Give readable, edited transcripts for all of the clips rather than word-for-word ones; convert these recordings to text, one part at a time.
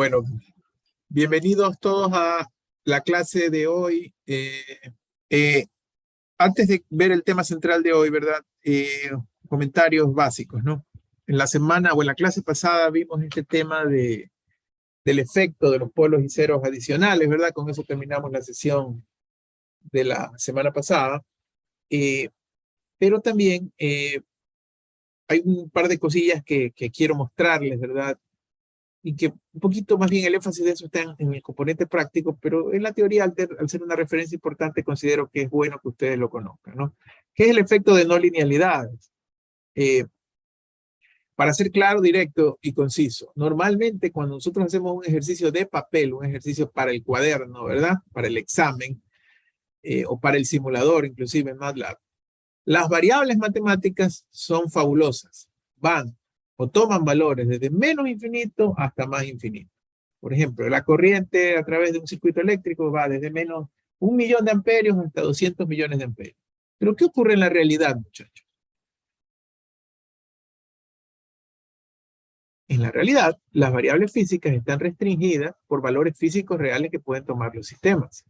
Bueno, bienvenidos todos a la clase de hoy. Eh, Antes de ver el tema central de hoy, ¿verdad? Comentarios básicos, ¿no? En la semana o en la clase pasada vimos este tema del efecto de los polos y ceros adicionales, ¿verdad? Con eso terminamos la sesión de la semana pasada. Eh, pero también hay un par de cosillas que quiero mostrarles, ¿verdad? Y que un poquito más bien el énfasis de eso está en el componente práctico, pero en la teoría, al ser una referencia importante, considero que es bueno que ustedes lo conozcan, ¿no? ¿Qué es el efecto de no linealidades? Eh, para ser claro, directo y conciso, normalmente cuando nosotros hacemos un ejercicio de papel, un ejercicio para el cuaderno, ¿verdad? Para el examen o para el simulador, inclusive en MATLAB, las variables matemáticas son fabulosas, van o toman valores desde menos infinito hasta más infinito. Por ejemplo, la corriente a través de un circuito eléctrico va desde menos 1.000.000 de amperios hasta 200 millones de amperios. Pero ¿qué ocurre en la realidad, muchachos? En la realidad, las variables físicas están restringidas por valores físicos reales que pueden tomar los sistemas.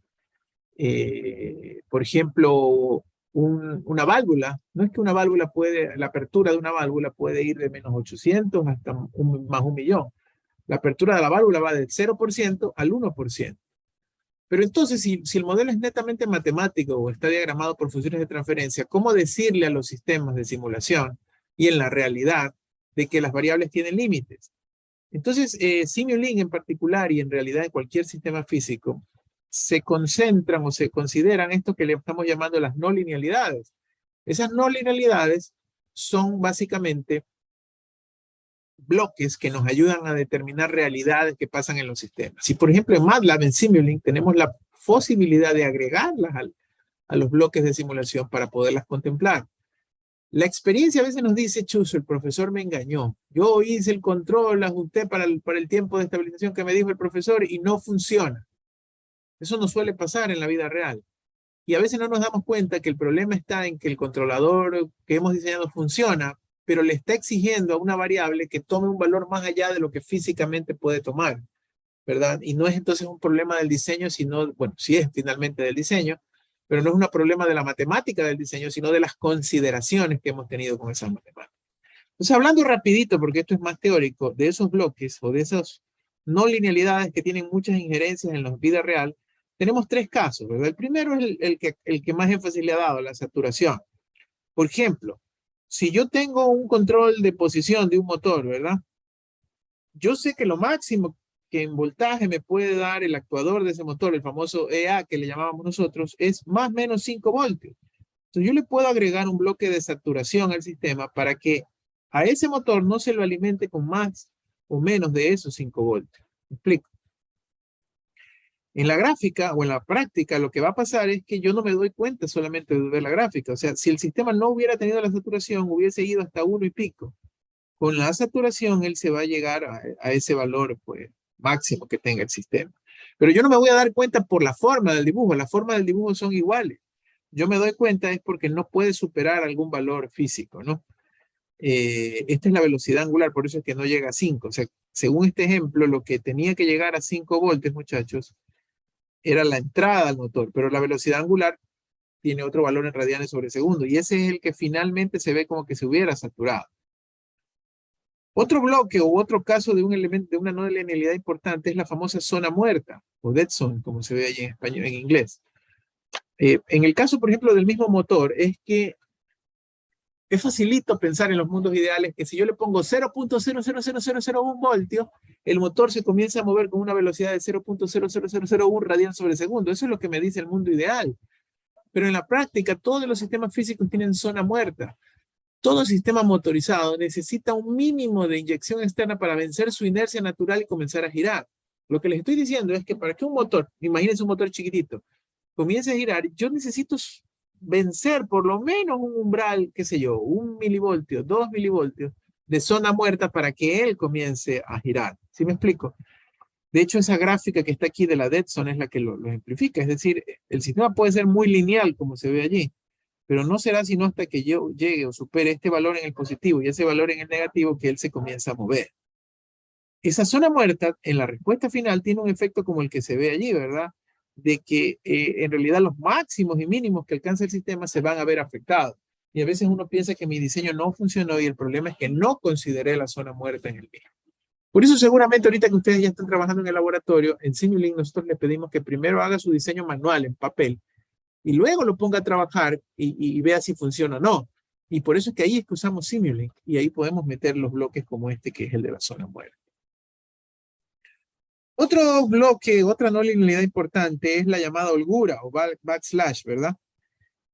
Por ejemplo, una válvula, no es que una válvula puede, la apertura de una válvula puede ir de menos 800 hasta más 1.000.000. La apertura de la válvula va del 0% al 1%. Pero entonces, si el modelo es netamente matemático o está diagramado por funciones de transferencia, ¿cómo decirle a los sistemas de simulación y en la realidad de que las variables tienen límites? Entonces, Simulink en particular y en realidad en cualquier sistema físico, se concentran o se consideran esto que le estamos llamando las no linealidades. Esas no linealidades son básicamente bloques que nos ayudan a determinar realidades que pasan en los sistemas. Si por ejemplo en MATLAB, en Simulink, tenemos la posibilidad de agregarlas a los bloques de simulación para poderlas contemplar. La experiencia a veces nos dice, Chuzo, el profesor me engañó. Yo hice el control, ajusté para el tiempo de estabilización que me dijo el profesor y no funciona. Eso no suele pasar en la vida real. Y a veces no nos damos cuenta que el problema está en que el controlador que hemos diseñado funciona, pero le está exigiendo a una variable que tome un valor más allá de lo que físicamente puede tomar, ¿verdad? Y no es entonces un problema del diseño, sino, bueno, sí es finalmente del diseño, pero no es un problema de la matemática del diseño, sino de las consideraciones que hemos tenido con esas matemáticas. Entonces, hablando rapidito, porque esto es más teórico, de esos bloques o de esas no linealidades que tienen muchas injerencias en la vida real, tenemos tres casos, ¿verdad? El primero es el que más énfasis le ha dado, la saturación. Por ejemplo, si yo tengo un control de posición de un motor, ¿verdad? Yo sé que lo máximo que en voltaje me puede dar el actuador de ese motor, el famoso EA que le llamábamos nosotros, es más o menos 5 voltios. Entonces yo le puedo agregar un bloque de saturación al sistema para que a ese motor no se lo alimente con más o menos de esos 5 voltios. ¿Me explico? En la gráfica o en la práctica lo que va a pasar es que yo no me doy cuenta solamente de ver la gráfica. O sea, si el sistema no hubiera tenido la saturación, hubiese ido hasta 1 y pico. Con la saturación, él se va a llegar a ese valor pues, máximo que tenga el sistema. Pero yo no me voy a dar cuenta por la forma del dibujo. Las formas del dibujo son iguales. Yo me doy cuenta es porque no puede superar algún valor físico, ¿no? Esta es la velocidad angular, por eso es que no llega a 5. O sea, según este ejemplo, lo que tenía que llegar a 5 voltios, muchachos, era la entrada al motor, pero la velocidad angular tiene otro valor en radianes sobre segundo, y ese es el que finalmente se ve como que se hubiera saturado. Otro bloque o otro caso de un elemento de una no linealidad importante es la famosa zona muerta, o dead zone, como se ve allí en español, en inglés. En el caso, por ejemplo, del mismo motor, es que es facilito pensar en los mundos ideales que si yo le pongo 0.000001 voltios, el motor se comienza a mover con una velocidad de 0.00001 radianes sobre segundo. Eso es lo que me dice el mundo ideal. Pero en la práctica, todos los sistemas físicos tienen zona muerta. Todo sistema motorizado necesita un mínimo de inyección externa para vencer su inercia natural y comenzar a girar. Lo que les estoy diciendo es que para que un motor, imagínense un motor chiquitito, comience a girar, yo necesito vencer por lo menos un umbral, qué sé yo, 1 milivoltio, 2 milivoltios de zona muerta para que él comience a girar. ¿Sí me explico? De hecho, esa gráfica que está aquí de la dead zone es la que lo ejemplifica. Es decir, el sistema puede ser muy lineal, como se ve allí, pero no será sino hasta que yo llegue o supere este valor en el positivo y ese valor en el negativo que él se comienza a mover. Esa zona muerta en la respuesta final tiene un efecto como el que se ve allí, ¿verdad? De que en realidad los máximos y mínimos que alcanza el sistema se van a ver afectados. Y a veces uno piensa que mi diseño no funcionó y el problema es que no consideré la zona muerta en el mismo. Por eso seguramente ahorita que ustedes ya están trabajando en el laboratorio, en Simulink nosotros les pedimos que primero haga su diseño manual en papel y luego lo ponga a trabajar y vea si funciona o no. Y por eso es que ahí es que usamos Simulink y ahí podemos meter los bloques como este que es el de la zona muerta. Otro bloque, otra no linealidad importante es la llamada holgura o backslash, ¿verdad?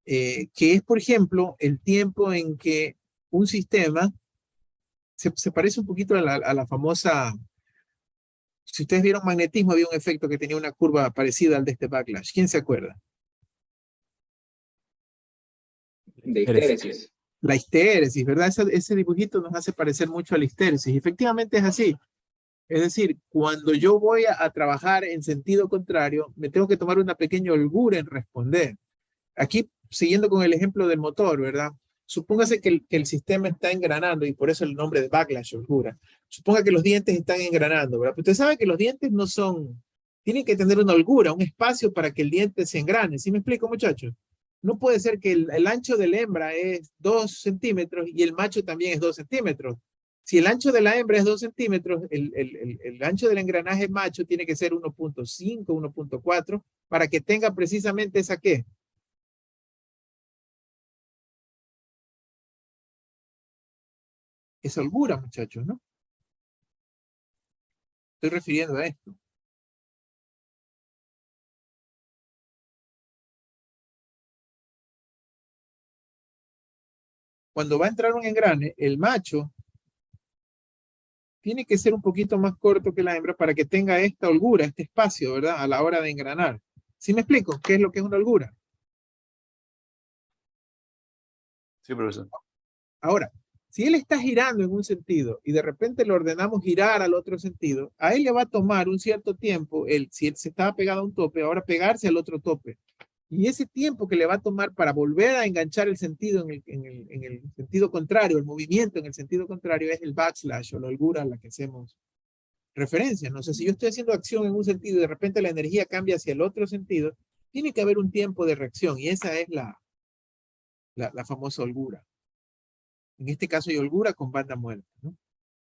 Que es, por ejemplo, el tiempo en que un sistema se parece un poquito a la famosa, si ustedes vieron magnetismo, había un efecto que tenía una curva parecida al de este backlash. ¿Quién se acuerda? De histéresis. La histéresis, ¿verdad? Ese dibujito nos hace parecer mucho a la histéresis. Efectivamente es así. Es decir, cuando yo voy a trabajar en sentido contrario, me tengo que tomar una pequeña holgura en responder. Aquí, siguiendo con el ejemplo del motor, ¿verdad? Supóngase que el sistema está engranando y por eso el nombre de backlash, holgura. Suponga que los dientes están engranando, ¿verdad? Pero usted sabe que los dientes no son, tienen que tener una holgura, un espacio para que el diente se engrane. ¿Sí me explico, muchachos? No puede ser que el ancho de la hembra es 2 centímetros y el macho también es 2 centímetros. Si el ancho de la hembra es 2 centímetros, el ancho del engranaje macho tiene que ser 1.5, 1.4 para que tenga precisamente esa ¿qué? Esa holgura, muchachos, ¿no? Estoy refiriendo a esto. Cuando va a entrar un engrane, el macho tiene que ser un poquito más corto que la hembra para que tenga esta holgura, este espacio, ¿verdad? A la hora de engranar. ¿Sí me explico? ¿Qué es lo que es una holgura? Sí, profesor. Ahora, si él está girando en un sentido y de repente le ordenamos girar al otro sentido, a él le va a tomar un cierto tiempo, si él se estaba pegado a un tope, ahora pegarse al otro tope. Y ese tiempo que le va a tomar para volver a enganchar el sentido en el sentido contrario, el movimiento en el sentido contrario, es el backslash o la holgura a la que hacemos referencia. No sé, si yo estoy haciendo acción en un sentido y de repente la energía cambia hacia el otro sentido, tiene que haber un tiempo de reacción y esa es la famosa holgura. En este caso hay holgura con banda muerta, ¿no?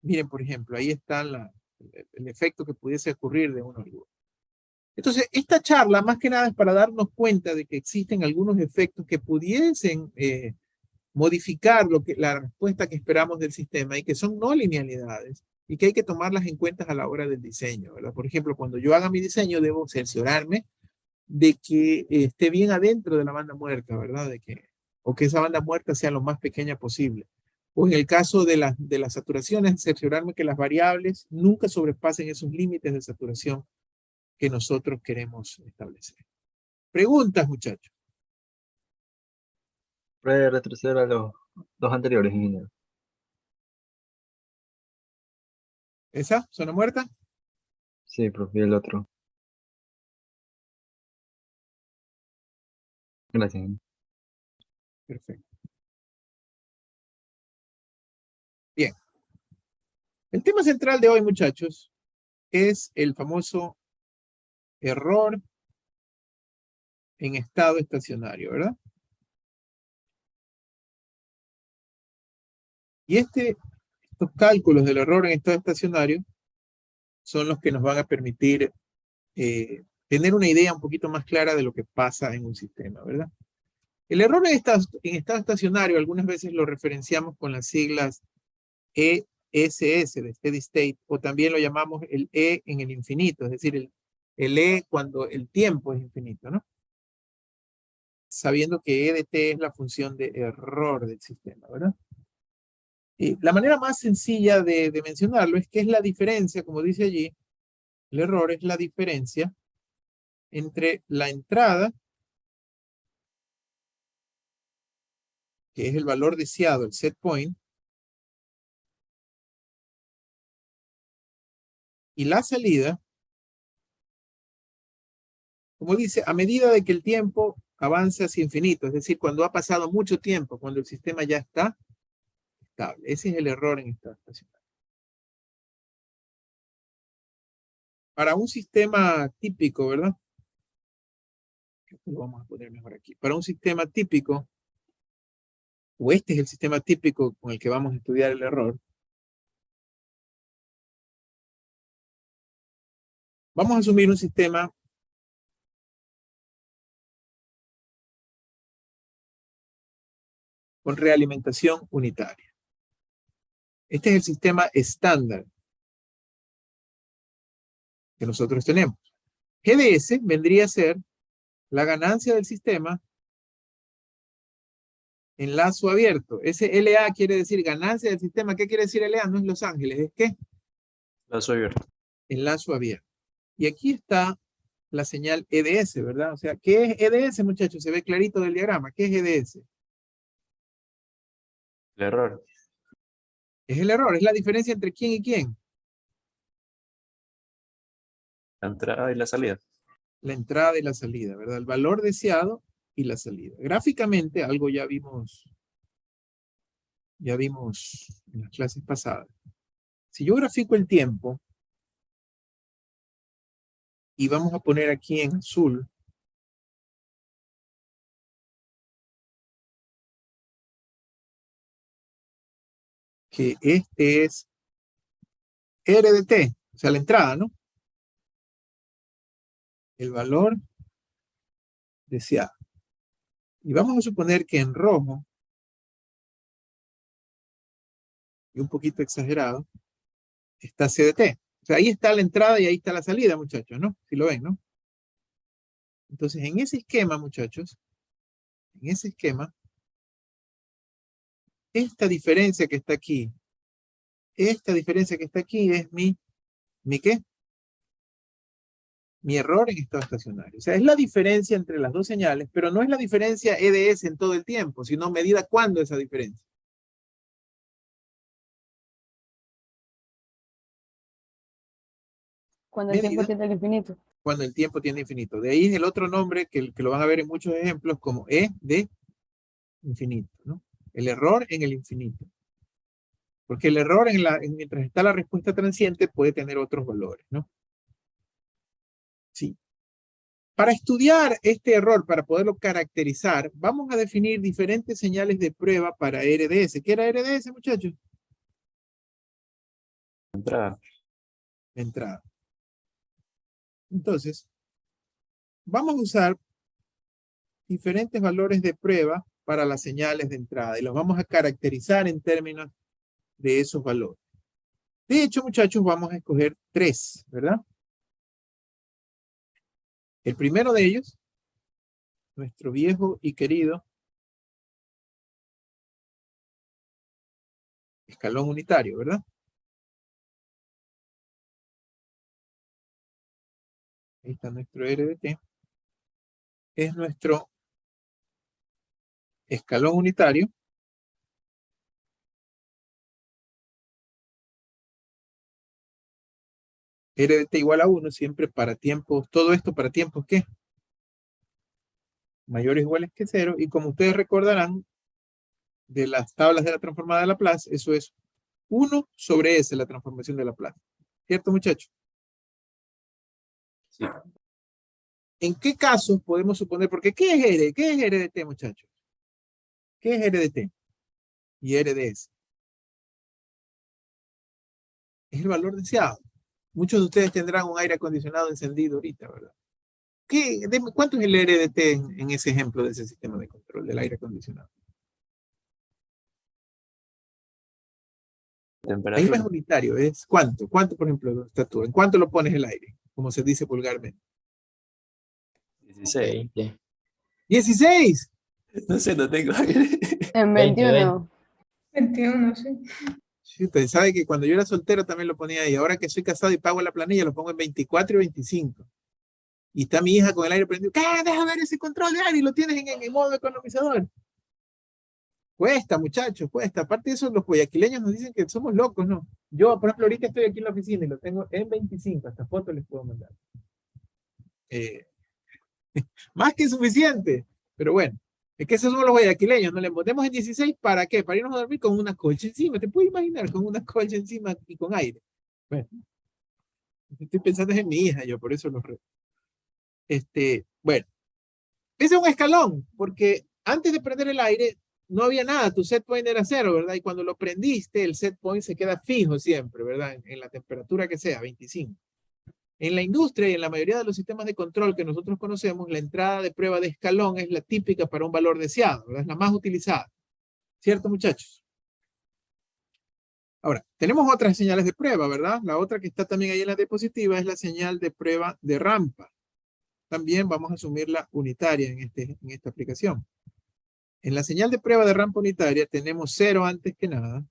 Miren, por ejemplo, ahí está el efecto que pudiese ocurrir de una holgura. Entonces, esta charla más que nada es para darnos cuenta de que existen algunos efectos que pudiesen modificar la respuesta que esperamos del sistema y que son no linealidades y que hay que tomarlas en cuenta a la hora del diseño, ¿verdad? Por ejemplo, cuando yo haga mi diseño debo cerciorarme de que esté bien adentro de la banda muerta, ¿verdad? O que esa banda muerta sea lo más pequeña posible. O en el caso de las saturaciones, cerciorarme que las variables nunca sobrepasen esos límites de saturación que nosotros queremos establecer. Preguntas, muchachos. Puede retroceder a los dos anteriores, ingeniero. ¿Esa? ¿Zona muerta? Sí, profe, y el otro. Gracias. Perfecto. Bien. El tema central de hoy, muchachos, es el famoso error en estado estacionario, ¿verdad? Y estos cálculos del error en estado estacionario son los que nos van a permitir tener una idea un poquito más clara de lo que pasa en un sistema, ¿verdad? El error en estado estacionario algunas veces lo referenciamos con las siglas ESS de Steady State, o también lo llamamos el E en el infinito, es decir, el E cuando el tiempo es infinito, ¿no? Sabiendo que E de t es la función de error del sistema, ¿verdad? Y la manera más sencilla de mencionarlo es que es la diferencia, como dice allí, el error es la diferencia entre la entrada, que es el valor deseado, el set point, y la salida, como dice, a medida de que el tiempo avanza hacia infinito, es decir, cuando ha pasado mucho tiempo, cuando el sistema ya está estable. Ese es el error en estado estacionario. Para un sistema típico, ¿verdad? Esto lo vamos a poner mejor aquí. Para un sistema típico, o este es el sistema típico con el que vamos a estudiar el error. Vamos a asumir un sistema con realimentación unitaria. Este es el sistema estándar que nosotros tenemos. GDS vendría a ser la ganancia del sistema en lazo abierto. Ese LA quiere decir ganancia del sistema. ¿Qué quiere decir LA? No es Los Ángeles, ¿es qué? Lazo abierto. En lazo abierto. Y aquí está la señal EDS, ¿verdad? O sea, ¿qué es EDS, muchachos? Se ve clarito del diagrama. ¿Qué es EDS? El error. Es el error, es la diferencia entre quién y quién. La entrada y la salida. La entrada y la salida, ¿verdad? El valor deseado y la salida. Gráficamente, algo ya vimos en las clases pasadas. Si yo grafico el tiempo, y vamos a poner aquí en azul, que este es R de T, o sea, la entrada, ¿no? El valor deseado. Y vamos a suponer que en rojo, y un poquito exagerado, está C de T. O sea, ahí está la entrada y ahí está la salida, muchachos, ¿no? Si lo ven, ¿no? Entonces, en ese esquema, muchachos, en ese esquema, esta diferencia que está aquí, es ¿mi qué? Mi error en estado estacionario. O sea, es la diferencia entre las dos señales, pero no es la diferencia EDS en todo el tiempo, sino medida cuándo esa diferencia. Cuando el tiempo tiende al infinito. Cuando el tiempo tiende infinito. De ahí es el otro nombre que lo van a ver en muchos ejemplos como E de infinito, ¿no? El error en el infinito. Porque el error mientras está la respuesta transiente puede tener otros valores, ¿no? Sí. Para estudiar este error, para poderlo caracterizar, vamos a definir diferentes señales de prueba para RDS. ¿Qué era RDS, muchachos? Entrada. Entrada. Entonces, vamos a usar diferentes valores de prueba para las señales de entrada y los vamos a caracterizar en términos de esos valores. De hecho, muchachos, vamos a escoger 3, ¿verdad? El primero de ellos, nuestro viejo y querido escalón unitario, ¿verdad? Ahí está nuestro RDT. Es nuestro escalón unitario. RDT igual a 1, siempre para tiempos, todo esto para tiempos, ¿qué? Mayores o iguales que 0, y como ustedes recordarán, de las tablas de la transformada de Laplace, eso es 1 sobre S, la transformación de Laplace. ¿Cierto, muchachos? Sí. ¿En qué casos podemos suponer? Porque ¿qué es RDT, muchachos? ¿Qué es RDT? Y RDS. Es el valor deseado. Muchos de ustedes tendrán un aire acondicionado encendido ahorita, ¿verdad? ¿Cuánto es el RDT en ese ejemplo de ese sistema de control del aire acondicionado? Ahí no es unitario, es ¿cuánto? ¿Cuánto, por ejemplo, está tú? ¿En cuánto lo pones el aire? Como se dice vulgarmente. 16. 16. No sé, no tengo aire. En 21. 21, sí. Sí, usted sabe que cuando yo era soltero también lo ponía ahí. Ahora que soy casado y pago la planilla, lo pongo en 24 y 25. Y está mi hija con el aire prendido. ¿Qué? Deja ver ese control de aire y lo tienes en modo economizador. Cuesta, muchachos, cuesta. Aparte de eso, los guayaquileños nos dicen que somos locos, ¿no? Yo, por ejemplo, ahorita estoy aquí en la oficina y lo tengo en 25. Hasta fotos les puedo mandar. Más que suficiente. Pero bueno, es que esos somos los guayaquileños. Nos le ponemos en 16, ¿para qué? Para irnos a dormir con una colcha encima. ¿Te puedes imaginar? Con una colcha encima y con aire. Bueno. Estoy pensando en mi hija, yo por eso lo bueno, ese es un escalón, porque antes de prender el aire no había nada, tu set point era 0, ¿verdad? Y cuando lo prendiste, el set point se queda fijo siempre, ¿verdad? En la temperatura que sea, 25. En la industria y en la mayoría de los sistemas de control que nosotros conocemos, la entrada de prueba de escalón es la típica para un valor deseado, ¿verdad? Es la más utilizada. ¿Cierto, muchachos? Ahora, tenemos otras señales de prueba, ¿verdad? La otra que está también ahí en la diapositiva es la señal de prueba de rampa. También vamos a asumirla unitaria en esta aplicación. En la señal de prueba de rampa unitaria tenemos 0 antes que nada.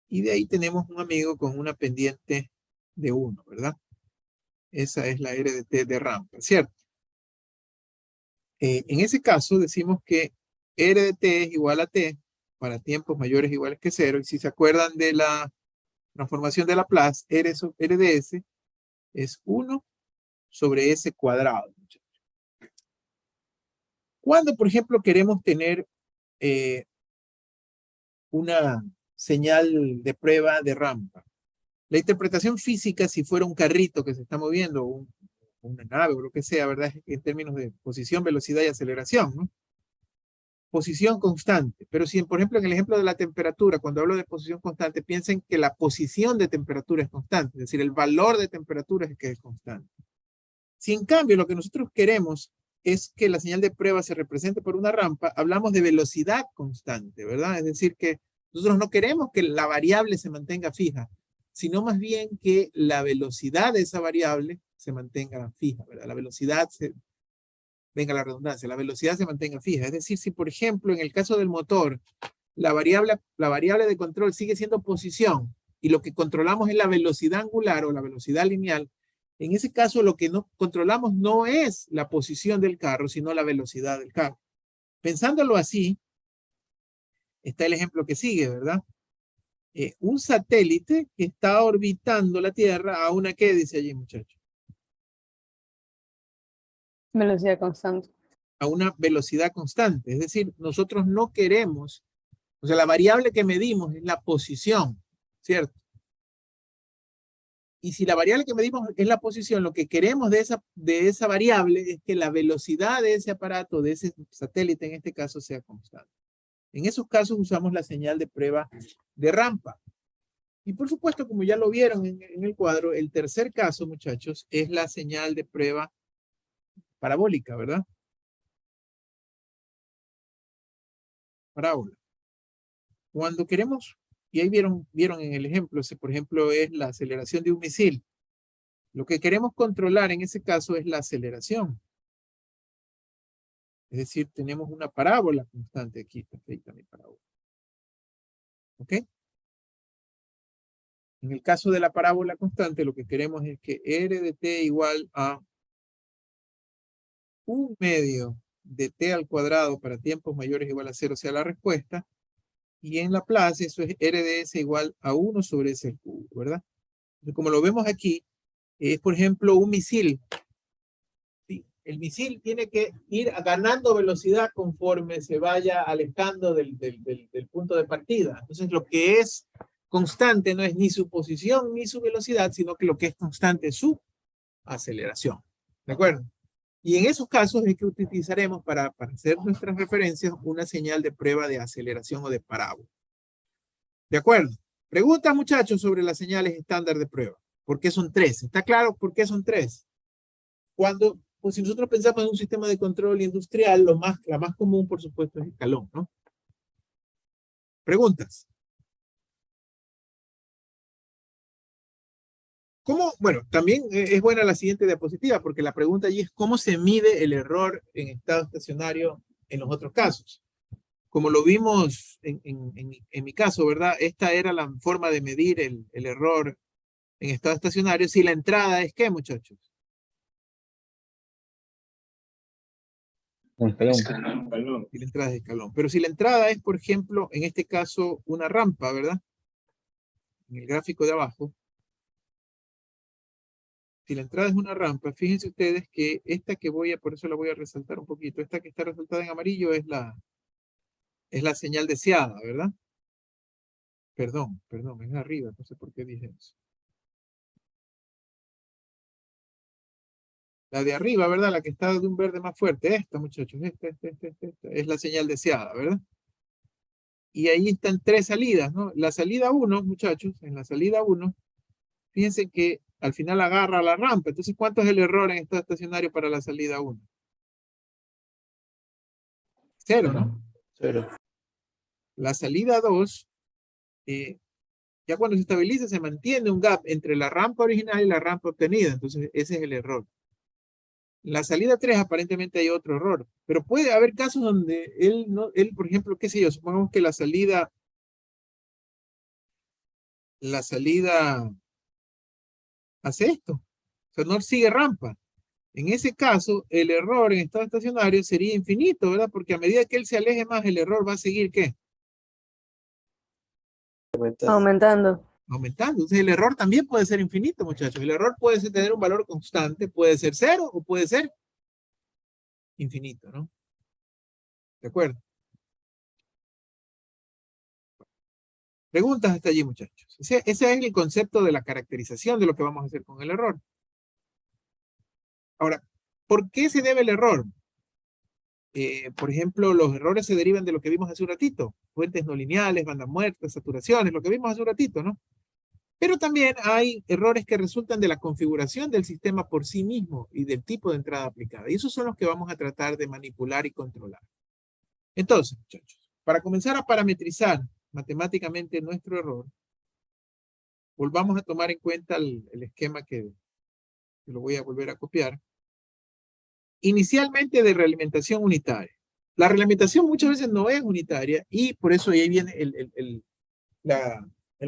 Y de ahí tenemos un amigo con una pendiente de 1, ¿verdad? Esa es la RDT de rampa, ¿cierto? En ese caso decimos que RDT es igual a T para tiempos mayores o iguales que 0. Y si se acuerdan de la transformación de Laplace, RDS es 1 sobre S cuadrado. Cuando, por ejemplo, queremos tener una señal de prueba de rampa, la interpretación física, si fuera un carrito que se está moviendo, una nave o lo que sea, ¿verdad? En términos de posición, velocidad y aceleración, ¿no? Posición constante. Pero si, por ejemplo, en el ejemplo de la temperatura, cuando hablo de posición constante, piensen que la posición de temperatura es constante, es decir, el valor de temperatura es el que es constante. Si en cambio lo que nosotros queremos es que la señal de prueba se represente por una rampa, hablamos de velocidad constante, ¿verdad? Es decir, que nosotros no queremos que la variable se mantenga fija, sino más bien que la velocidad de esa variable se mantenga fija, ¿verdad? La velocidad venga la redundancia, la velocidad se mantenga fija. Es decir, si por ejemplo en el caso del motor, la variable de control sigue siendo posición y lo que controlamos es la velocidad angular o la velocidad lineal, en ese caso lo que no controlamos no es la posición del carro, sino la velocidad del carro. Pensándolo así, está el ejemplo que sigue, ¿verdad? Un satélite que está orbitando la Tierra a una, ¿qué dice allí, muchachos? Velocidad constante. A una velocidad constante. Es decir, nosotros no queremos, o sea, la variable que medimos es la posición, ¿cierto? Y si la variable que medimos es la posición, lo que queremos de esa variable es que la velocidad de ese aparato, de ese satélite en este caso, sea constante. En esos casos usamos la señal de prueba de rampa. Y por supuesto, como ya lo vieron en el cuadro, el tercer caso, muchachos, es la señal de prueba parabólica, ¿verdad? Parábola. Cuando queremos, y ahí vieron en el ejemplo, ese por ejemplo es la aceleración de un misil. Lo que queremos controlar en ese caso es la aceleración. Es decir, tenemos una parábola constante aquí, perfecta mi parábola. ¿Ok? En el caso de la parábola constante, lo que queremos es que R de t igual a 1/2 de t al cuadrado para tiempos mayores o igual a 0 sea la respuesta. Y en Laplace eso es R de S igual a 1 sobre S al cubo, ¿verdad? Entonces, como lo vemos aquí, es por ejemplo un misil. ¿Sí? El misil tiene que ir ganando velocidad conforme se vaya alejando del punto de partida. Entonces lo que es constante no es ni su posición ni su velocidad, sino que lo que es constante es su aceleración. ¿De acuerdo? Y en esos casos es que utilizaremos para hacer nuestras referencias una señal de prueba de aceleración o de parábola. ¿De acuerdo? Preguntas, muchachos, sobre las señales estándar de prueba. ¿Por qué son 3? ¿Está claro por qué son 3? Cuando, pues si nosotros pensamos en un sistema de control industrial, la más común, por supuesto, es escalón, ¿no? Preguntas. ¿Cómo? Bueno, también es buena la siguiente diapositiva, porque la pregunta allí es ¿cómo se mide el error en estado estacionario en los otros casos? Como lo vimos en mi caso, ¿verdad? Esta era la forma de medir el error en estado estacionario. Si la entrada es ¿qué, muchachos? Un escalón. Si la entrada es escalón. Pero si la entrada es, por ejemplo, en este caso, una rampa, ¿verdad? En el gráfico de abajo. Si la entrada es una rampa, fíjense ustedes que esta que por eso la voy a resaltar un poquito, esta que está resaltada en amarillo es la señal deseada, ¿verdad? Perdón, es arriba, no sé por qué dije eso. La de arriba, ¿verdad? La que está de un verde más fuerte. Esta, muchachos. Esta. Es la señal deseada, ¿verdad? Y ahí están tres salidas, ¿no? La salida 1, muchachos, en la salida 1, fíjense que al final agarra la rampa. Entonces, ¿cuánto es el error en estado estacionario para la salida 1? 0, ¿no? 0. La salida 2, ya cuando se estabiliza, se mantiene un gap entre la rampa original y la rampa obtenida. Entonces, ese es el error. La salida 3 aparentemente hay otro error, pero puede haber casos donde él, por ejemplo, qué sé yo, supongamos que la salida hace esto, o sea, no sigue rampa. En ese caso, el error en estado estacionario sería infinito, ¿verdad? Porque a medida que él se aleje más, el error va a seguir, ¿qué? Aumentando. Aumentando. Entonces, el error también puede ser infinito, muchachos. El error puede tener un valor constante, puede ser 0 o puede ser infinito, ¿no? ¿De acuerdo? Preguntas hasta allí, muchachos. Ese es el concepto de la caracterización de lo que vamos a hacer con el error. Ahora, ¿por qué se debe el error? Por ejemplo, los errores se derivan de lo que vimos hace un ratito. Fuentes no lineales, bandas muertas, saturaciones, lo que vimos hace un ratito, ¿no? Pero también hay errores que resultan de la configuración del sistema por sí mismo y del tipo de entrada aplicada. Y esos son los que vamos a tratar de manipular y controlar. Entonces, muchachos, para comenzar a parametrizar matemáticamente nuestro error, volvamos a tomar en cuenta el esquema que lo voy a volver a copiar. Inicialmente de realimentación unitaria. La realimentación muchas veces no es unitaria y por eso ahí viene el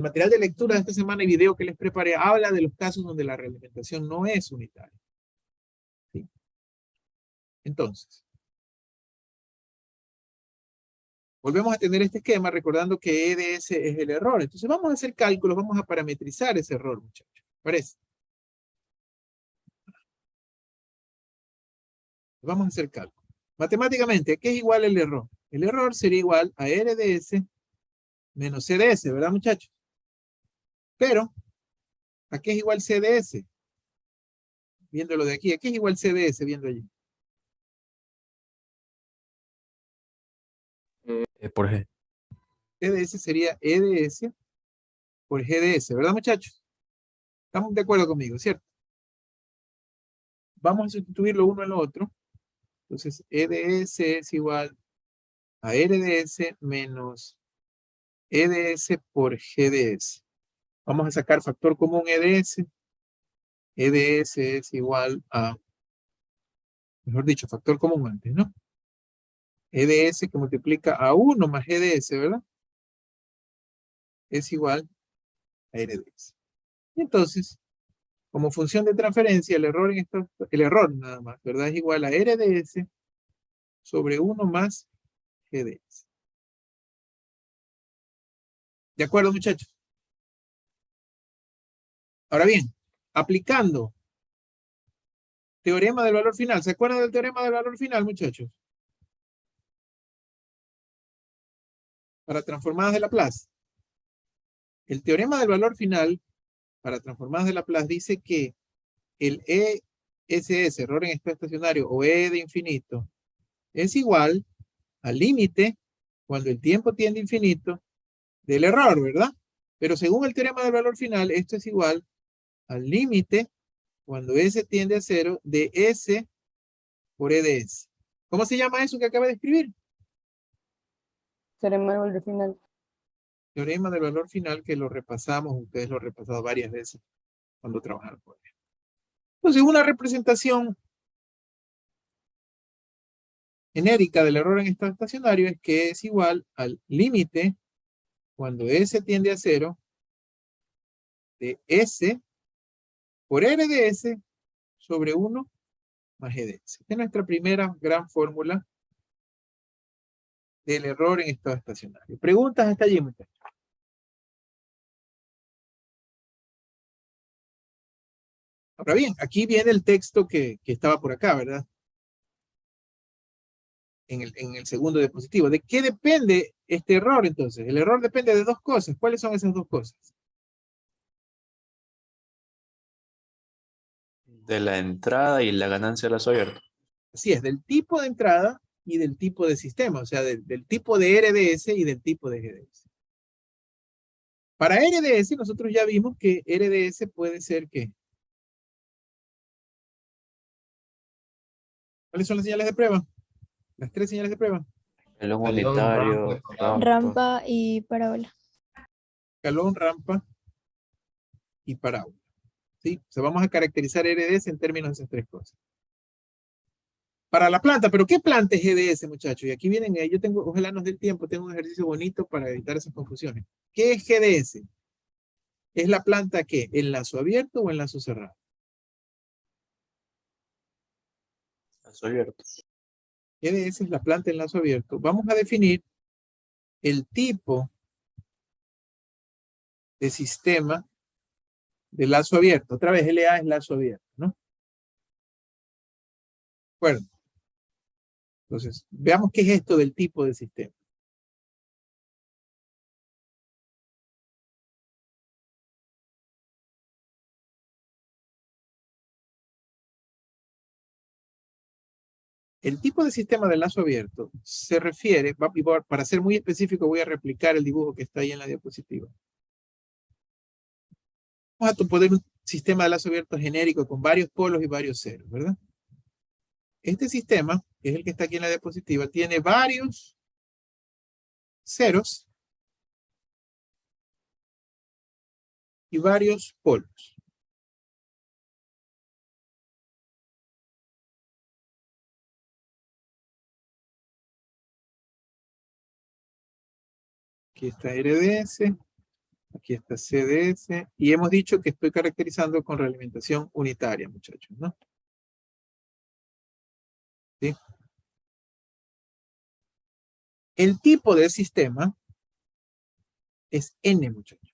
material de lectura de esta semana y video que les preparé, habla de los casos donde la realimentación no es unitaria. ¿Sí? Entonces, volvemos a tener este esquema recordando que EDS es el error. Entonces vamos a hacer cálculos, vamos a parametrizar ese error, muchachos. ¿Parece? Vamos a hacer cálculo. Matemáticamente, ¿qué es igual el error? El error sería igual a RDS menos CDS, ¿verdad, muchachos? Pero, ¿a qué es igual CDS? Viéndolo de aquí, ¿a qué es igual CDS viendo allí? Por G. CDS sería EDS por GDS, ¿verdad, muchachos? Estamos de acuerdo conmigo, ¿cierto? Vamos a sustituir lo uno en lo otro. Entonces, EDS es igual a RDS menos EDS por GDS. Vamos a sacar factor común EDS. EDS es igual a, mejor dicho, factor común antes, ¿no? EDS que multiplica a 1 más GDS, ¿verdad? Es igual a RDS. Y entonces, como función de transferencia, el error nada más, ¿verdad? Es igual a RDS sobre 1 más GDS. ¿De acuerdo, muchachos? Ahora bien, aplicando teorema del valor final. ¿Se acuerdan del teorema del valor final, muchachos? Para transformadas de Laplace. El teorema del valor final para transformadas de Laplace dice que el ESS, error en estado estacionario, o E de infinito, es igual al límite cuando el tiempo tiende a infinito del error, ¿verdad? Pero según el teorema del valor final, esto es igual al límite cuando S tiende a 0 de S por EDS. ¿Cómo se llama eso que acaba de escribir? Teorema del valor final. Teorema del valor final que lo repasamos, ustedes lo han repasado varias veces cuando trabajaron con él. Entonces, una representación genérica del error en estado estacionario es que es igual al límite cuando S tiende a 0 de S por R de S sobre 1 más G de S. Esta es nuestra primera gran fórmula del error en estado estacionario. ¿Preguntas hasta allí, muchachos? Ahora bien, aquí viene el texto que estaba por acá, ¿verdad? En el segundo diapositivo. ¿De qué depende este error entonces? El error depende de dos cosas. ¿Cuáles son esas dos cosas? De la entrada y la ganancia del lazo abierto. Así es, del tipo de entrada y del tipo de sistema, o sea, del tipo de RDS y del tipo de GDS. Para RDS, nosotros ya vimos que RDS puede ser ¿qué? ¿Cuáles son las señales de prueba? Las 3 señales de prueba. Escalón Escalón, unitario, rampa, escalón. Rampa y parábola. Escalón, rampa y parábola. ¿Sí? O sea, vamos a caracterizar RDS en términos de esas 3 cosas. Para la planta, ¿pero qué planta es GDS, muchachos? Y aquí vienen, yo tengo, ojalá nos dé el tiempo, tengo un ejercicio bonito para evitar esas confusiones. ¿Qué es GDS? ¿Es la planta qué? ¿En lazo abierto o en lazo cerrado? lazo abierto. GDS es la planta en lazo abierto. Vamos a definir el tipo de sistema de lazo abierto. Otra vez, LA es lazo abierto, ¿no? ¿De acuerdo? Entonces, veamos qué es esto del tipo de sistema. El tipo de sistema de lazo abierto se refiere, para ser muy específico voy a replicar el dibujo que está ahí en la diapositiva. Vamos a poner un sistema de lazo abierto genérico con varios polos y varios ceros, ¿verdad? Este sistema, que es el que está aquí en la diapositiva, tiene varios ceros y varios polos. Aquí está RDS, aquí está CDS, y hemos dicho que estoy caracterizando con realimentación unitaria, muchachos, ¿no? ¿Sí? El tipo de sistema es N, muchachos.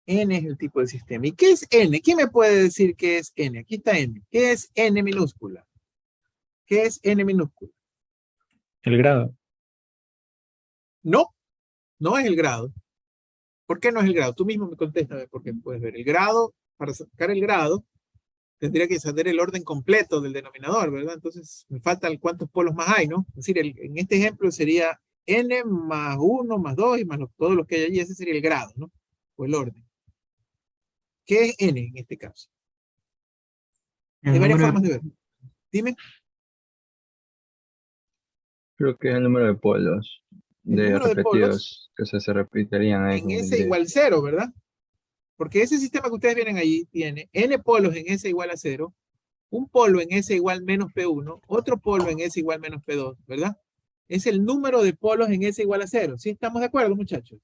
N es el tipo de sistema. ¿Y qué es N? ¿Quién me puede decir qué es N? Aquí está N. ¿Qué es N minúscula? ¿Qué es N minúscula? El grado. No, no es el grado. ¿Por qué no es el grado? Tú mismo me contestas porque puedes ver. El grado, para sacar el grado, tendría que saber el orden completo del denominador, ¿verdad? Entonces, me faltan cuántos polos más hay, ¿no? Es decir, en este ejemplo sería N más 1, más 2 y más todos los que hay allí. Ese sería el grado, ¿no? O el orden. ¿Qué es N en este caso? Hay varias formas de ver. Dime. Creo que es el número de polos El de número de repetidos que se repetirían ahí en con el S D. igual 0, ¿verdad? Porque ese sistema que ustedes vienen allí tiene N polos en S igual a 0, un polo en S igual menos P1, otro polo en S igual menos P2, ¿verdad? Es el número de polos en S igual a 0. ¿Sí estamos de acuerdo, muchachos?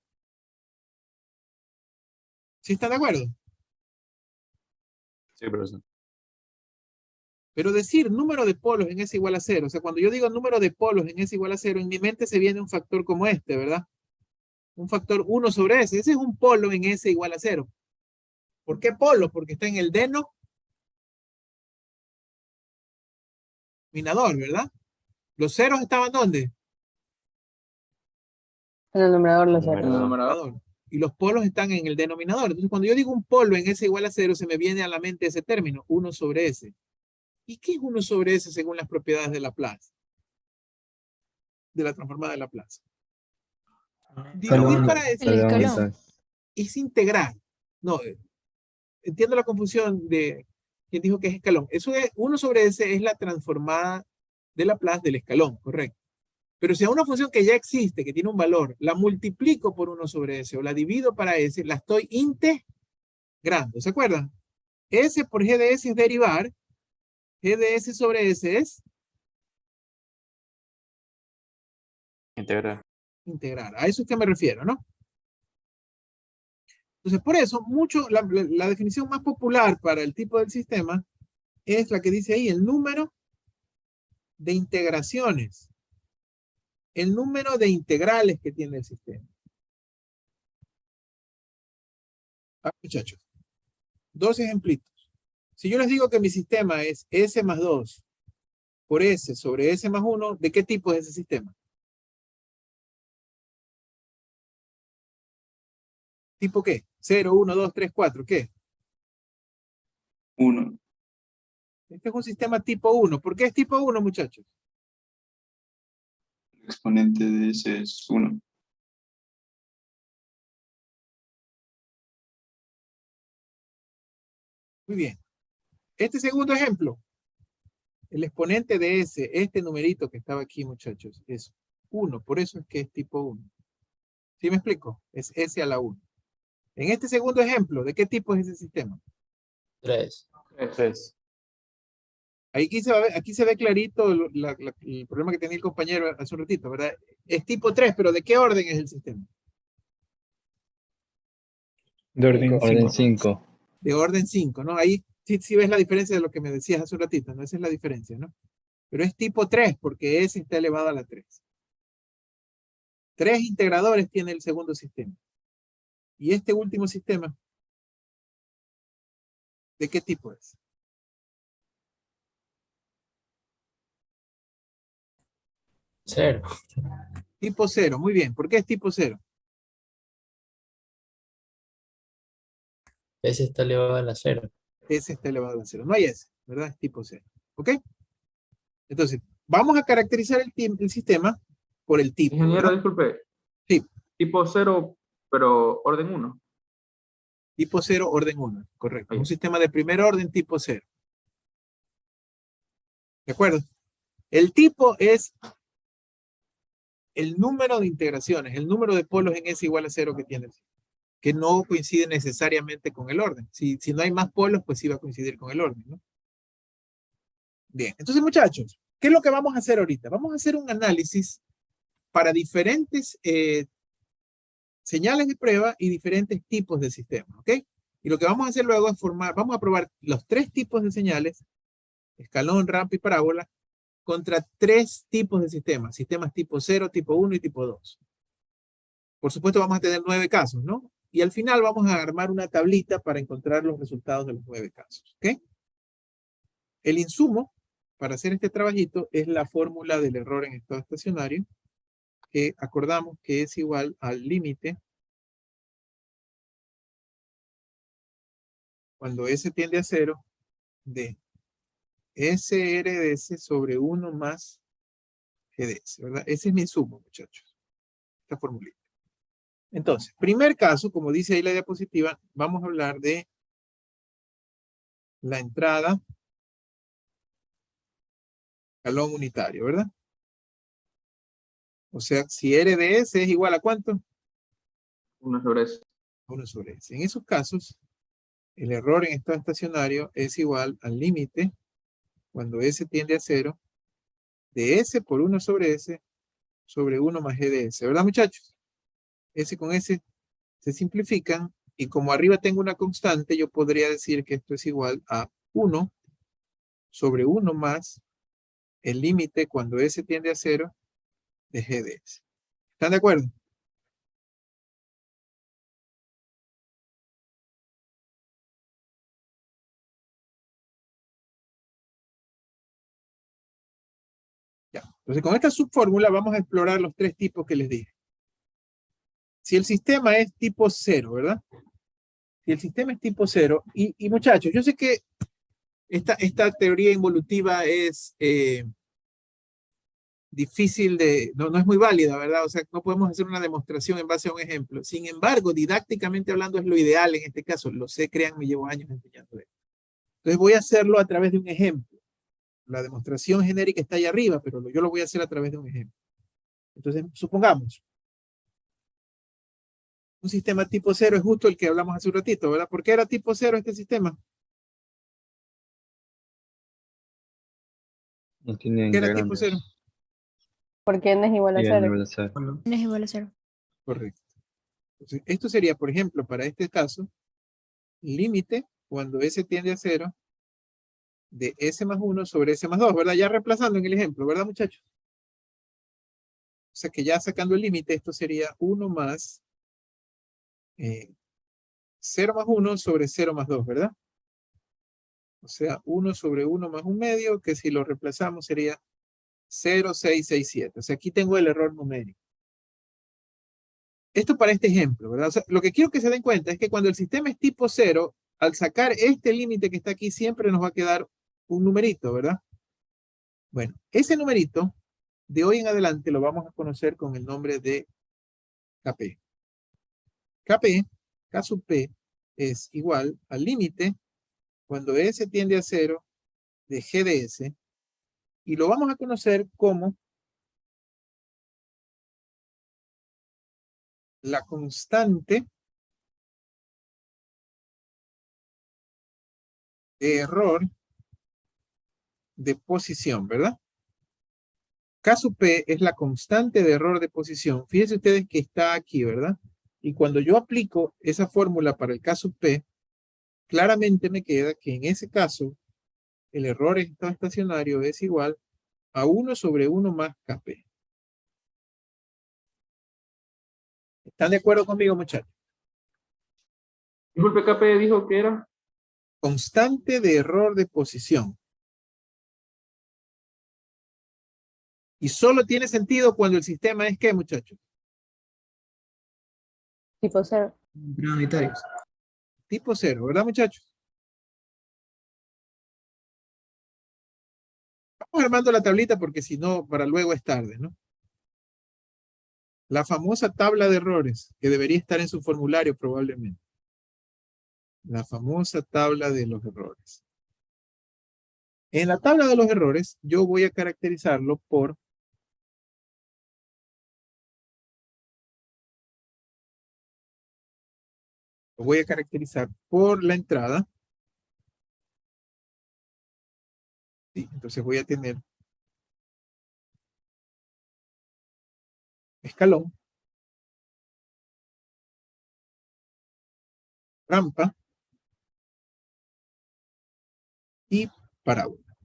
¿Sí están de acuerdo? Sí, profesor. Pero decir número de polos en S igual a 0, o sea, cuando yo digo número de polos en S igual a 0, en mi mente se viene un factor como este, ¿verdad? Un factor 1 sobre S. Ese es un polo en S igual a 0. ¿Por qué polo? Porque está en el denominador, ¿verdad? ¿Los ceros estaban dónde? En el numerador los Número. ceros. Denominador. Y los polos están en el denominador. Entonces, cuando yo digo un polo en S igual a 0, se me viene a la mente ese término, 1 sobre S. ¿Y qué es 1 sobre S según las propiedades de Laplace? De la transformada de Laplace. Dividir para S El escalón. es integrar. No, entiendo la confusión de quien dijo que es escalón. Eso es, 1 sobre S es la transformada de Laplace del escalón, correcto. Pero si a una función que ya existe, que tiene un valor, la multiplico por 1 sobre S o la divido para S, la estoy integrando. ¿Se acuerdan? S por G de S es derivar. G de S sobre S es Integral. integrar. A eso es que me refiero, ¿no? Entonces, por eso, la definición más popular para el tipo del sistema es la que dice ahí, el número de integraciones. El número de integrales que tiene el sistema. Muchachos, 2 ejemplitos. Si yo les digo que mi sistema es S más 2 por S sobre S más 1, ¿de qué tipo es ese sistema? ¿Tipo qué? 0, 1, 2, 3, 4. ¿Qué? 1. Este es un sistema tipo 1. ¿Por qué es tipo 1, muchachos? El exponente de ese es 1. Muy bien. Este segundo ejemplo, el exponente de este numerito que estaba aquí, muchachos, es 1. Por eso es que es tipo 1. ¿Sí me explico? Es S a la 1. En este segundo ejemplo, ¿de qué tipo es ese sistema? 3. 3. Aquí se ve clarito el problema que tenía el compañero hace un ratito, ¿verdad? Es tipo 3, pero ¿de qué orden es el sistema? De orden Orden 5. 5. De orden 5, ¿no? Ahí sí ves la diferencia de lo que me decías hace un ratito, ¿no? Esa es la diferencia, ¿no? Pero es tipo 3 porque S está elevado a la 3. 3 integradores tiene el segundo sistema. Y este último sistema, ¿de qué tipo es? Cero. Tipo 0, muy bien. ¿Por qué es tipo 0? Ese está elevado a la 0. S está elevado a la 0. No hay S, ¿verdad? Es tipo 0. ¿Ok? Entonces, vamos a caracterizar el sistema por el tipo. Ingeniero, ¿verdad? disculpe. Sí. Tipo 0, pero orden 1. Tipo 0, orden 1. Correcto. Ahí. Un sistema de primer orden tipo 0. ¿De acuerdo? El tipo es el número de integraciones, el número de polos en S igual a 0 que tiene, que no coincide necesariamente con el orden. Si no hay más polos, pues sí va a coincidir con el orden, ¿no? Bien, entonces muchachos, ¿qué es lo que vamos a hacer ahorita? Vamos a hacer un análisis para diferentes señales de prueba y diferentes tipos de sistemas, ¿ok? Y lo que vamos a hacer luego es vamos a probar los 3 tipos de señales, escalón, rampa y parábola, contra 3 tipos de sistemas, sistemas tipo 0, tipo 1 y tipo 2. Por supuesto vamos a tener 9 casos, ¿no? Y al final vamos a armar una tablita para encontrar los resultados de los 9 casos, ¿ok? El insumo para hacer este trabajito es la fórmula del error en estado estacionario, que acordamos que es igual al límite cuando S tiende a 0 de SR de S sobre 1 más G de S, ¿verdad? Ese es mi insumo, muchachos. Esta formulita. Entonces, primer caso, como dice ahí la diapositiva, vamos a hablar de la entrada escalón unitario, ¿verdad? O sea, si R de S es igual a ¿cuánto? 1 sobre S. 1 sobre S. En esos casos, el error en estado estacionario es igual al límite cuando S tiende a 0 de S por 1 sobre S sobre 1 más G de S, ¿verdad, muchachos? S con S se simplifican y como arriba tengo una constante, yo podría decir que esto es igual a 1 sobre 1 más el límite cuando S tiende a 0 de G de S. ¿Están de acuerdo? Ya. Entonces, con esta subfórmula vamos a explorar los 3 tipos que les dije. Si el sistema es tipo 0, ¿verdad? Si el sistema es tipo 0, y muchachos, yo sé que esta teoría involutiva es difícil no es muy válida, ¿verdad? O sea, no podemos hacer una demostración en base a un ejemplo. Sin embargo, didácticamente hablando es lo ideal en este caso. Lo sé, créanme, llevo años enseñando esto. Entonces voy a hacerlo a través de un ejemplo. La demostración genérica está ahí arriba, pero yo lo voy a hacer a través de un ejemplo. Entonces, supongamos, un sistema tipo 0 es justo el que hablamos hace un ratito, ¿verdad? ¿Por qué era tipo 0 este sistema? No tiene ¿Qué era tipo 0? integrantes. Porque n es igual a Y el 0. nivel 0. N es igual a 0. Correcto. Entonces, esto sería, por ejemplo, para este caso, límite cuando S tiende a 0 de S más 1 sobre S más 2, ¿verdad? Ya reemplazando en el ejemplo, ¿verdad, muchachos? O sea que ya sacando el límite, esto sería 1 más 0 más 1 sobre 0 más 2, ¿verdad? O sea, 1 sobre 1 más 1 medio, que si lo reemplazamos sería 0,667. O sea, aquí tengo el error numérico. Esto para este ejemplo, ¿verdad? O sea, lo que quiero que se den cuenta es que cuando el sistema es tipo 0, al sacar este límite que está aquí, siempre nos va a quedar un numerito, ¿verdad? Bueno, ese numerito, de hoy en adelante, lo vamos a conocer con el nombre de KP. KP, K sub P, es igual al límite cuando S tiende a 0 de G de S, y lo vamos a conocer como la constante de error de posición, ¿verdad? K sub P es la constante de error de posición. Fíjense ustedes que está aquí, ¿verdad? Y cuando yo aplico esa fórmula para el K sub P, claramente me queda que en ese caso el error en estado estacionario es igual a 1 sobre 1 más KP. ¿Están de acuerdo conmigo, muchachos? Disculpe, KP dijo que era. Constante de error de posición. Y solo tiene sentido cuando el sistema es ¿qué, muchachos? Tipo 0. Unitarios. Tipo 0, ¿verdad, muchachos? Vamos armando la tablita porque si no, para luego es tarde, ¿no? La famosa tabla de errores que debería estar en su formulario probablemente. La famosa tabla de los errores. En la tabla de los errores, yo voy a caracterizarlo por lo voy a caracterizar por la entrada. Sí, entonces voy a tener escalón, rampa y parábola.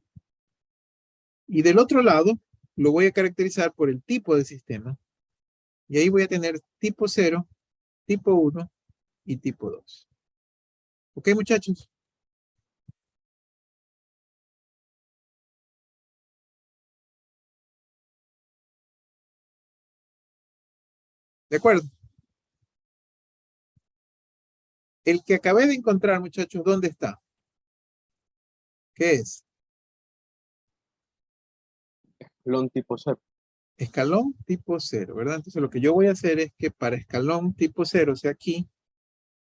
Y del otro lado, lo voy a caracterizar por el tipo de sistema. Y ahí voy a tener tipo 0, tipo 1 y tipo 2. ¿Ok, muchachos? ¿De acuerdo? El que acabé de encontrar, muchachos, ¿dónde está? ¿Qué es? Escalón tipo 0. Escalón tipo 0, ¿verdad? Entonces lo que yo voy a hacer es que para escalón tipo 0, o sea aquí,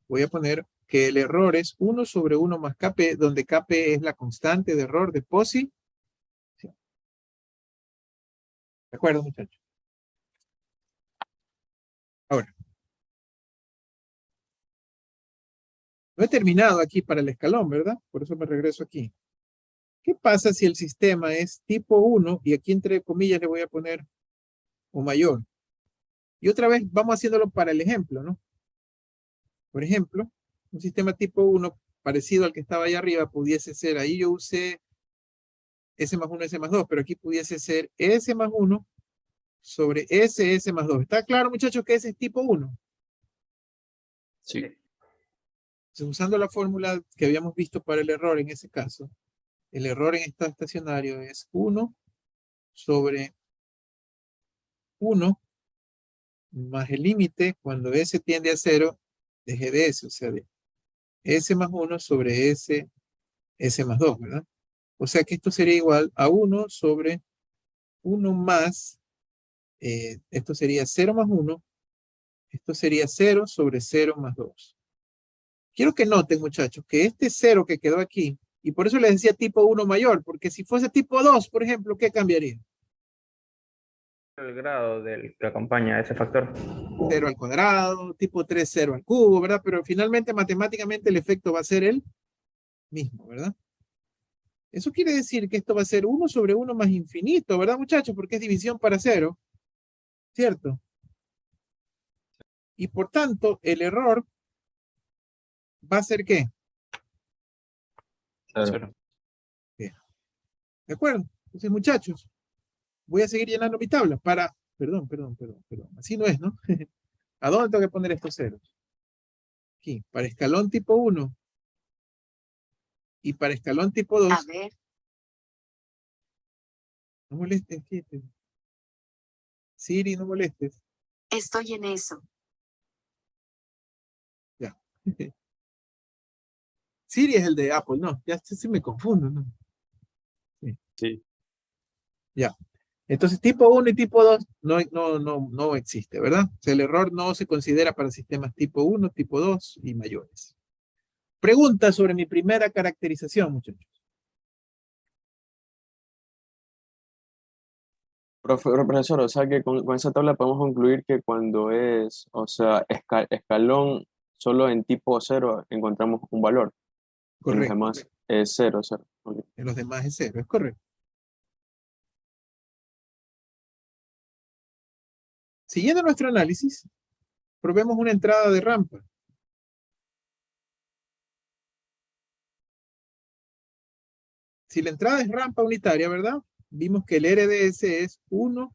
voy a poner que el error es 1 sobre 1 más KP, donde KP es la constante de error de posición. ¿De acuerdo, muchachos? Ahora, no he terminado aquí para el escalón, ¿verdad? Por eso me regreso aquí. ¿Qué pasa si el sistema es tipo 1 y aquí entre comillas le voy a poner o mayor? Y otra vez vamos haciéndolo para el ejemplo, ¿no? Por ejemplo, un sistema tipo 1 parecido al que estaba allá arriba pudiese ser, ahí yo usé S más 1, S más 2, pero aquí pudiese ser S más 1 sobre S, S más 2. ¿Está claro, muchachos, que ese es tipo 1? Sí. Entonces, usando la fórmula que habíamos visto para el error en ese caso, el error en estado estacionario es 1 sobre 1 más el límite cuando S tiende a 0 de G de S, o sea, de S más 1 sobre S, S más 2, ¿verdad? O sea que esto sería igual a 1 sobre 1 más, esto sería 0 más 1, esto sería 0 sobre 0 más 2. Quiero que noten, muchachos, que este 0 que quedó aquí, y por eso les decía tipo 1 mayor, porque si fuese tipo 2, por ejemplo, ¿qué cambiaría? El grado del que acompaña a ese factor. 0 al cuadrado, tipo 3, 0 al cubo, ¿verdad? Pero finalmente, matemáticamente, el efecto va a ser el mismo, ¿verdad? Eso quiere decir que esto va a ser 1 sobre 1 más infinito, ¿verdad, muchachos? Porque es división para 0, ¿cierto? Y por tanto, el error va a ser ¿qué? 0. Bien. ¿De acuerdo? Entonces, muchachos, voy a seguir llenando mi tabla para... Perdón. Así no es, ¿no? ¿A dónde tengo que poner estos ceros? Aquí, para escalón tipo 1 y para escalón tipo 2. A ver, No molestes, Siri, no molestes. estoy en eso. Siri es el de Apple, no, ya sí me confundo, ¿no? Sí. Ya. Entonces, tipo 1 y tipo 2 no existe, ¿verdad? O sea, el error no se considera para sistemas tipo 1, tipo 2 y mayores. Pregunta sobre mi primera caracterización, muchachos. Profesor, o sea que con esa tabla podemos concluir que cuando es, o sea, escalón solo en tipo 0 encontramos un valor. En los Correcto. demás es 0, 0. Ok. En los demás es 0, es correcto. Siguiendo nuestro análisis, probemos una entrada de rampa. Si la entrada es rampa unitaria, ¿verdad? Vimos que el RDS es 1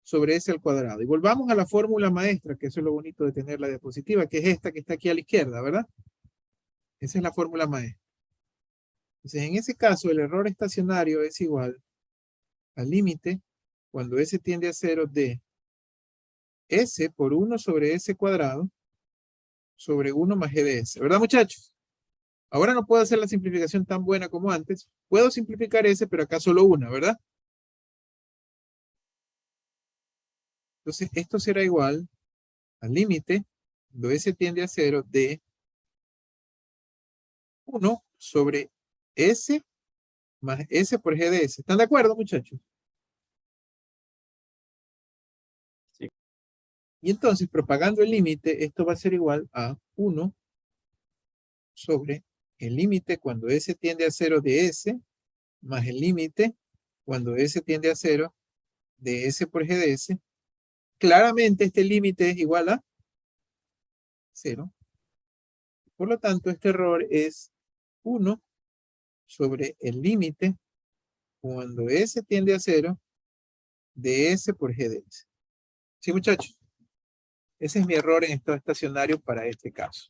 sobre S al cuadrado. Y volvamos a la fórmula maestra, que eso es lo bonito de tener la diapositiva, que es esta que está aquí a la izquierda, ¿verdad? Esa es la fórmula maestra. Entonces, en ese caso, el error estacionario es igual al límite, cuando S tiende a 0, de S por 1 sobre S cuadrado sobre 1 más G de S. ¿Verdad, muchachos? Ahora no puedo hacer la simplificación tan buena como antes. Puedo simplificar S, pero acá solo una, ¿verdad? Entonces, esto será igual al límite, cuando S tiende a 0, de 1 sobre S más S por G de S. ¿Están de acuerdo, muchachos? Sí. Y entonces, propagando el límite, esto va a ser igual a 1 sobre el límite cuando S tiende a 0 de S, más el límite cuando S tiende a 0 de S por G de S. Claramente este límite es igual a 0. Por lo tanto, este error es 1 sobre el límite cuando S tiende a 0 de S por G de S. ¿Sí, muchachos? Ese es mi error en estado estacionario para este caso.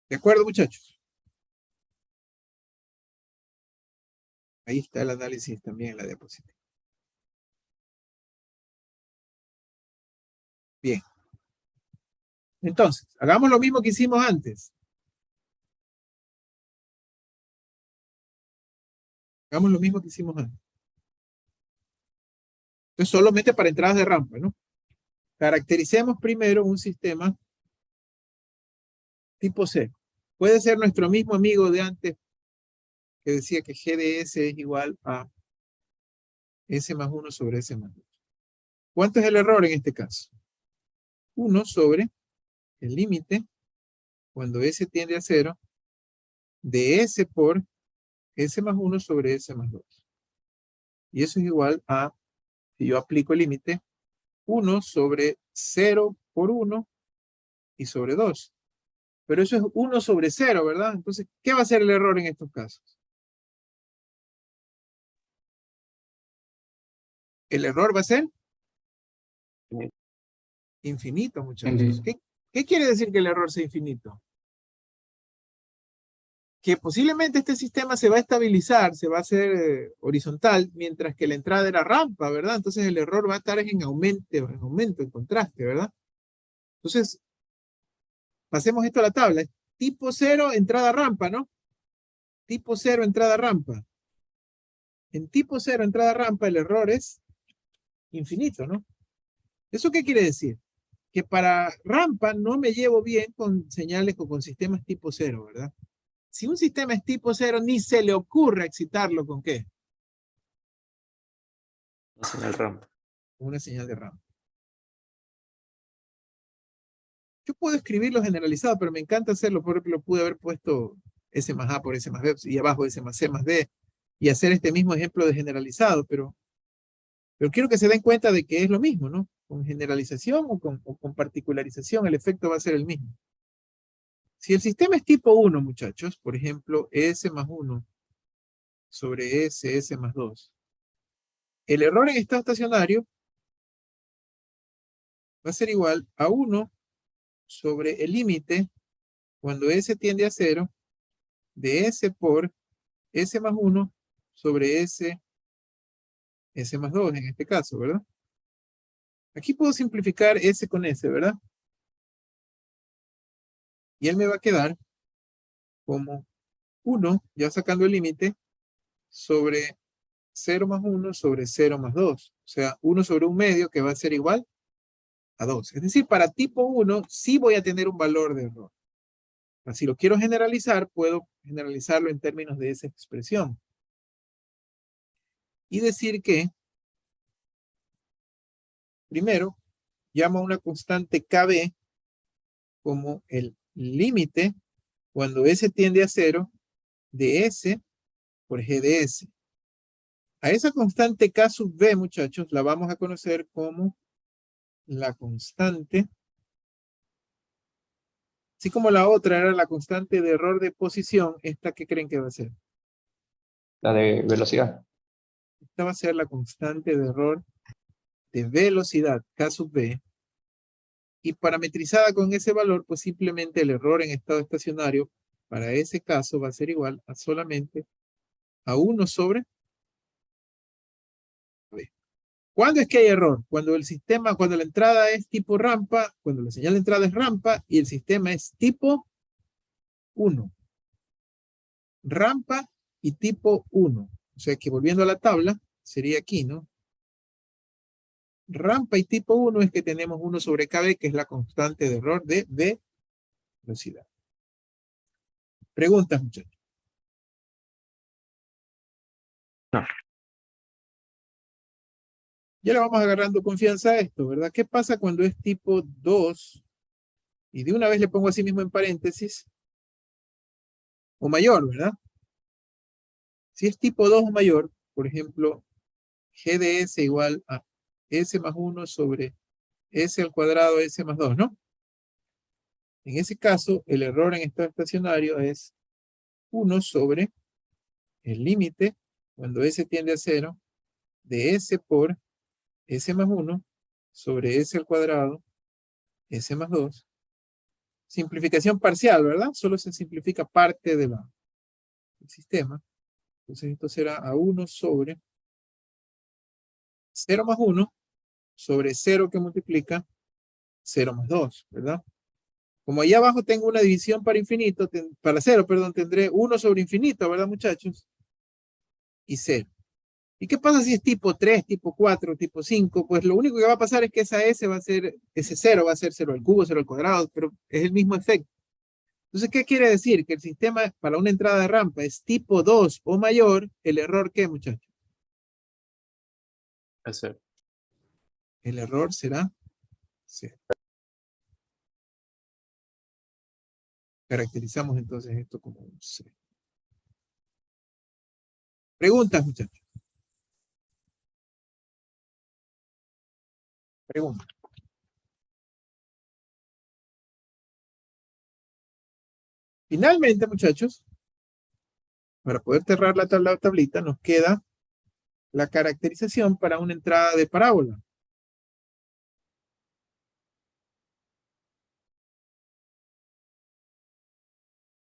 ¿De acuerdo, muchachos? Ahí está el análisis también en la diapositiva. Bien. Entonces, hagamos lo mismo que hicimos antes. Hagamos lo mismo que hicimos antes. Entonces, solamente para entradas de rampa, ¿no? Caractericemos primero un sistema tipo C. Puede ser nuestro mismo amigo de antes que decía que G de S es igual a S más 1 sobre S más 2. ¿Cuánto es el error en este caso? 1 sobre el límite cuando S tiende a 0 de S por S más 1 sobre S más 2. Y eso es igual a, si yo aplico el límite, 1 sobre 0 por 1 y sobre 2. Pero eso es 1 sobre 0, ¿verdad? Entonces, ¿qué va a ser el error en estos casos? El error va a ser infinito, muchachos. ¿Qué quiere decir que el error sea infinito? Que posiblemente este sistema se va a estabilizar, se va a hacer horizontal, mientras que la entrada era rampa, ¿verdad? Entonces el error va a estar en aumento, en contraste, ¿verdad? Entonces, pasemos esto a la tabla. Tipo 0, entrada rampa, ¿no? Tipo 0, entrada rampa. En tipo 0, entrada rampa, el error es infinito, ¿no? ¿Eso qué quiere decir? Que para rampa no me llevo bien con señales o con sistemas tipo 0, ¿verdad? Si un sistema es tipo 0, ni se le ocurre excitarlo ¿con qué? Una señal rampa. Una señal de rampa. Yo puedo escribirlo generalizado, pero me encanta hacerlo porque lo pude haber puesto S más A por S más B y abajo S más C más D y hacer este mismo ejemplo de generalizado, pero quiero que se den cuenta de que es lo mismo, ¿no? Con generalización o con particularización, el efecto va a ser el mismo. Si el sistema es tipo 1, muchachos, por ejemplo, S más 1 sobre S más 2, el error en estado estacionario va a ser igual a 1 sobre el límite cuando S tiende a 0 de S por S más 1 sobre S más 2 en este caso, ¿verdad? Aquí puedo simplificar S con S, ¿verdad? Y él me va a quedar como 1, ya sacando el límite, sobre 0 más 1 sobre 0 más 2. O sea, 1 sobre 1 medio que va a ser igual a 2. Es decir, para tipo 1 sí voy a tener un valor de error. Si lo quiero generalizar, puedo generalizarlo en términos de esa expresión. Y decir que, primero, llamo a una constante KB como el límite cuando S tiende a 0 de S por G de S. A esa constante K sub B, muchachos, la vamos a conocer como la constante, así como la otra era la constante de error de posición. ¿Esta qué creen que va a ser? La de velocidad. Esta va a ser la constante de error de velocidad, K sub B, y parametrizada con ese valor, pues simplemente el error en estado estacionario para ese caso va a ser igual a solamente a 1 sobre B. ¿Cuándo es que hay error? Cuando el sistema, cuando la entrada es tipo rampa, cuando la señal de entrada es rampa y el sistema es tipo 1. Rampa y tipo 1. O sea que volviendo a la tabla, sería aquí, ¿no? Rampa y tipo 1 es que tenemos 1 sobre KB, que es la constante de error de velocidad. Preguntas, muchachos. No. Ya le vamos agarrando confianza a esto, ¿verdad? ¿Qué pasa cuando es tipo 2? Y de una vez le pongo así mismo en paréntesis. O mayor, ¿verdad? Si es tipo 2 o mayor, por ejemplo, G de S igual a S más 1 sobre S al cuadrado S más 2, ¿no? En ese caso, el error en estado estacionario es 1 sobre el límite, cuando S tiende a 0, de S por S más 1 sobre S al cuadrado S más 2. Simplificación parcial, ¿verdad? Solo se simplifica parte del sistema. Entonces esto será a 1 sobre 0 más 1 sobre 0 que multiplica 0 más 2, ¿verdad? Como ahí abajo tengo una división para infinito, para 0, perdón, tendré 1 sobre infinito, ¿verdad, muchachos? Y 0. ¿Y qué pasa si es tipo 3, tipo 4, tipo 5? Pues lo único que va a pasar es que esa S va a ser, ese 0 va a ser 0 al cubo, 0 al cuadrado, pero es el mismo efecto. Entonces, ¿qué quiere decir? Que el sistema para una entrada de rampa es tipo 2 o mayor, ¿el error qué, muchachos? Es cero. El error será 0. Caracterizamos entonces esto como un 0. Preguntas, muchachos. Preguntas. Finalmente, muchachos, para poder cerrar la tablita, nos queda la caracterización para una entrada de parábola.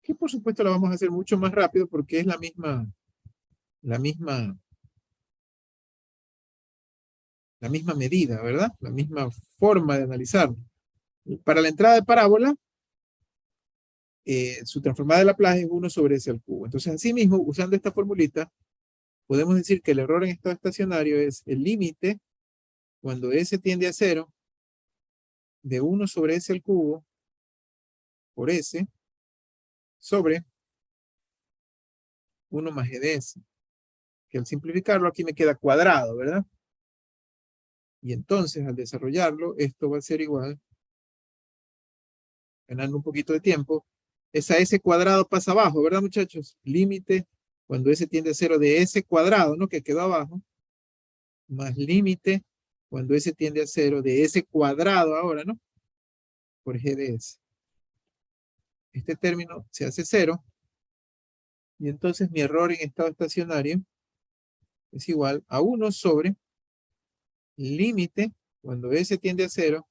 Que por supuesto la vamos a hacer mucho más rápido porque es la misma medida, ¿verdad? La misma forma de analizarlo. Para la entrada de parábola, su transformada de Laplace es 1 sobre S al cubo. Entonces, así mismo, usando esta formulita, podemos decir que el error en estado estacionario es el límite cuando S tiende a 0 de 1 sobre S al cubo por S sobre 1 más G de S. Que al simplificarlo aquí me queda cuadrado, ¿verdad? Y entonces, al desarrollarlo, esto va a ser igual, ganando un poquito de tiempo, esa S cuadrado pasa abajo, ¿verdad, muchachos? Límite cuando S tiende a 0 de S cuadrado, ¿no? Que quedó abajo, más límite cuando S tiende a 0 de S cuadrado ahora, ¿no? Por G de S. Este término se hace 0, y entonces mi error en estado estacionario es igual a 1 sobre límite cuando S tiende a 0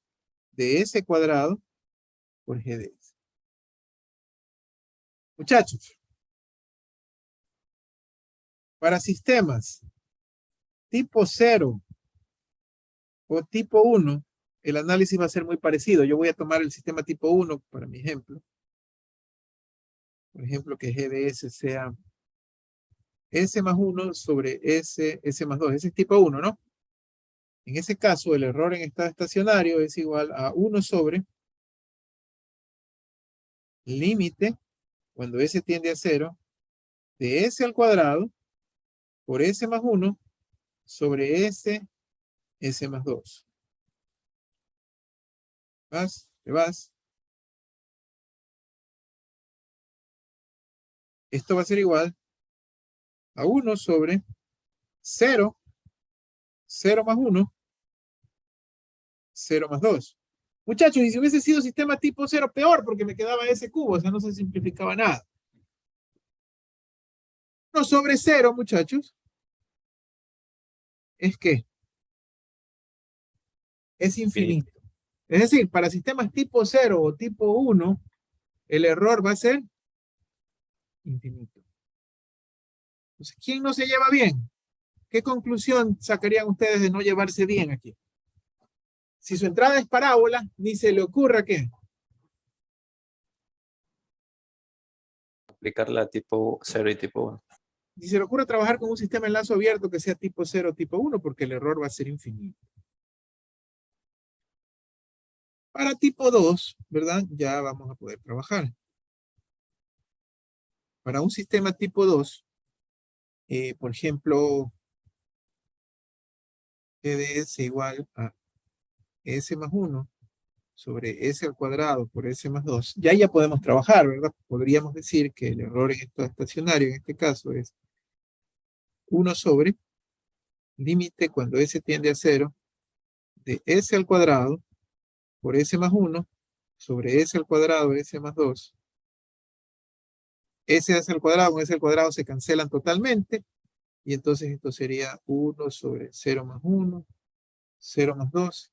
de S cuadrado por G de S. Muchachos, Para sistemas tipo 0 o tipo 1, el análisis va a ser muy parecido. Yo voy a tomar el sistema tipo 1 para mi ejemplo. Por ejemplo, que G de S sea S más 1 sobre S más 2. Ese es tipo 1, ¿no? En ese caso, el error en estado estacionario es igual a 1 sobre límite, cuando S tiende a 0, de S al cuadrado por S más 1 sobre S más 2. ¿Vas? ¿Te vas? Esto va a ser igual a 1 sobre 0, 0 más 1, 0 más 2. Muchachos, y si hubiese sido sistema tipo 0, peor, porque me quedaba ese cubo, o sea, no se simplificaba nada. 1 sobre 0, muchachos, es que es infinito. Es decir, para sistemas tipo 0 o tipo 1, el error va a ser infinito. Entonces, ¿quién no se lleva bien? ¿Qué conclusión sacarían ustedes de no llevarse bien aquí? Si su entrada es parábola, ni se le ocurra ¿qué? Aplicarla tipo 0 y tipo 1. Ni se le ocurre trabajar con un sistema en lazo abierto que sea tipo 0 o tipo 1, porque el error va a ser infinito. Para tipo 2, ¿verdad? Ya vamos a poder trabajar. Para un sistema tipo 2, por ejemplo, G de S igual a S más 1 sobre S al cuadrado por S más 2. Ya podemos trabajar, ¿verdad? Podríamos decir que el error en estado estacionario, en este caso, es 1 sobre límite cuando S tiende a 0 de S al cuadrado por S más 1 sobre S al cuadrado S más 2. S al cuadrado con S al cuadrado se cancelan totalmente y entonces esto sería 1 sobre 0 más 1, 0 más 2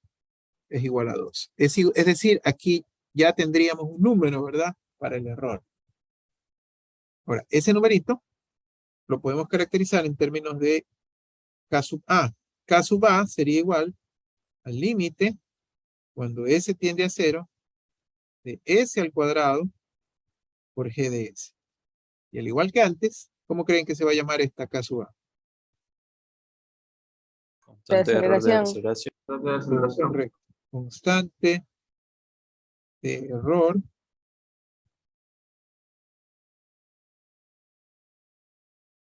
es igual a 2. Es decir, aquí ya tendríamos un número, ¿verdad? Para el error. Ahora, ese numerito lo podemos caracterizar en términos de K sub A. K sub A sería igual al límite cuando S tiende a 0 de S al cuadrado por G de S. Y al igual que antes, ¿cómo creen que se va a llamar esta K sub A? Constante de error de Aceleración. aceleración. Correcto. Constante de error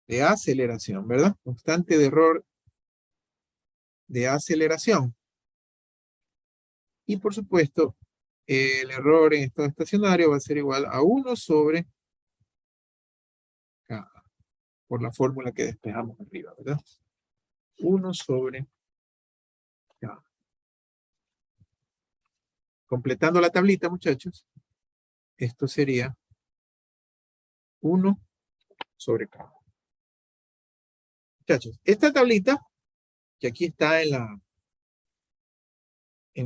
de aceleración, ¿verdad? Constante de error de aceleración. Y por supuesto, el error en estado estacionario va a ser igual a 1 sobre K, por la fórmula que despejamos arriba, ¿verdad? 1 sobre K. Completando la tablita, muchachos, esto sería 1 sobre K. Muchachos, esta tablita, que aquí está en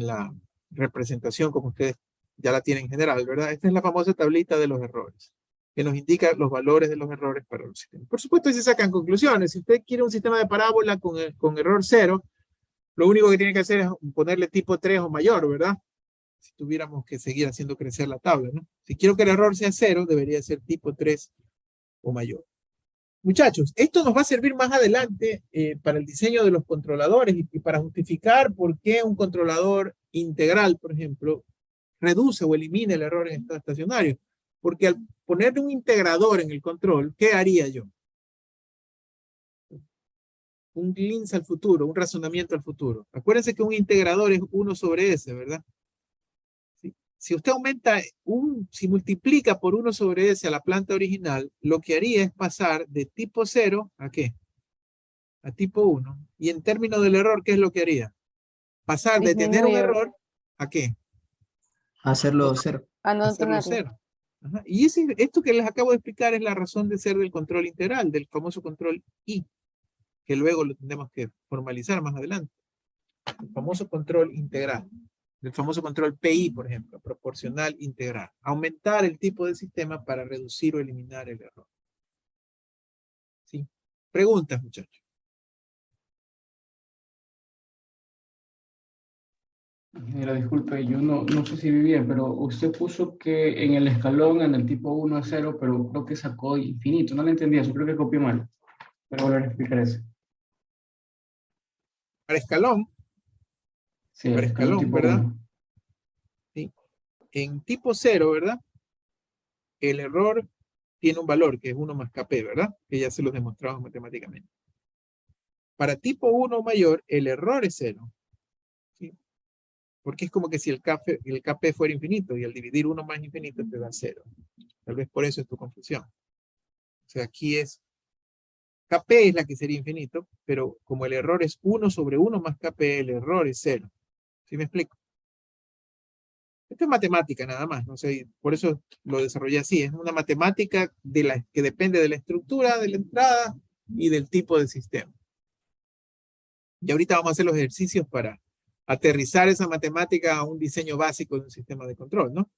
la representación, como ustedes ya la tienen en general, ¿verdad? Esta es la famosa tablita de los errores, que nos indica los valores de los errores para los sistemas. Por supuesto, ahí se sacan conclusiones. Si usted quiere un sistema de parábola con error 0, lo único que tiene que hacer es ponerle tipo 3 o mayor, ¿verdad? Si tuviéramos que seguir haciendo crecer la tabla, ¿no? Si quiero que el error sea 0, debería ser tipo 3 o mayor. Muchachos, esto nos va a servir más adelante para el diseño de los controladores y para justificar por qué un controlador integral, por ejemplo, reduce o elimina el error en estado estacionario. Porque al poner un integrador en el control, ¿qué haría yo? Un glimpse al futuro, un razonamiento al futuro. Acuérdense que un integrador es 1 sobre S, ¿verdad? Si usted aumenta, si multiplica por 1 sobre S a la planta original, lo que haría es pasar de tipo 0 ¿a qué? A tipo 1. Y en términos del error, ¿qué es lo que haría? Pasar de tener un Disminuye. error ¿a qué? Hacerlo 0. A no Hacerlo tenerlo. 0. Ajá. Y esto que les acabo de explicar es la razón de ser del control integral, del famoso control I, que luego lo tendremos que formalizar más adelante. El famoso control integral. Del famoso control PI, por ejemplo, proporcional integral. Aumentar el tipo de sistema para reducir o eliminar el error. ¿Sí? Preguntas, muchachos. Ingeniero, disculpe, yo no sé si vi bien, pero usted puso que en el escalón, en el tipo 1 es 0, pero creo que sacó infinito. No le entendí eso, creo que copié mal. Pero volver a explicar eso. Para escalón, Sí, el para escalón, tipo ¿verdad? 1. Sí. En tipo 0, ¿verdad? El error tiene un valor que es 1 más KP, ¿verdad? Que ya se lo demostramos matemáticamente. Para tipo 1 mayor, el error es 0. ¿Sí? Porque es como que si el KP fuera infinito y al dividir 1 más infinito te da 0. Tal vez por eso es tu confusión. O sea, aquí es KP es la que sería infinito, pero como el error es 1 sobre 1 más KP, el error es 0. ¿Sí me explico? Esto es matemática nada más, no sé, por eso lo desarrollé así. Es una matemática que depende de la estructura, de la entrada y del tipo de sistema. Y ahorita vamos a hacer los ejercicios para aterrizar esa matemática a un diseño básico de un sistema de control, ¿no?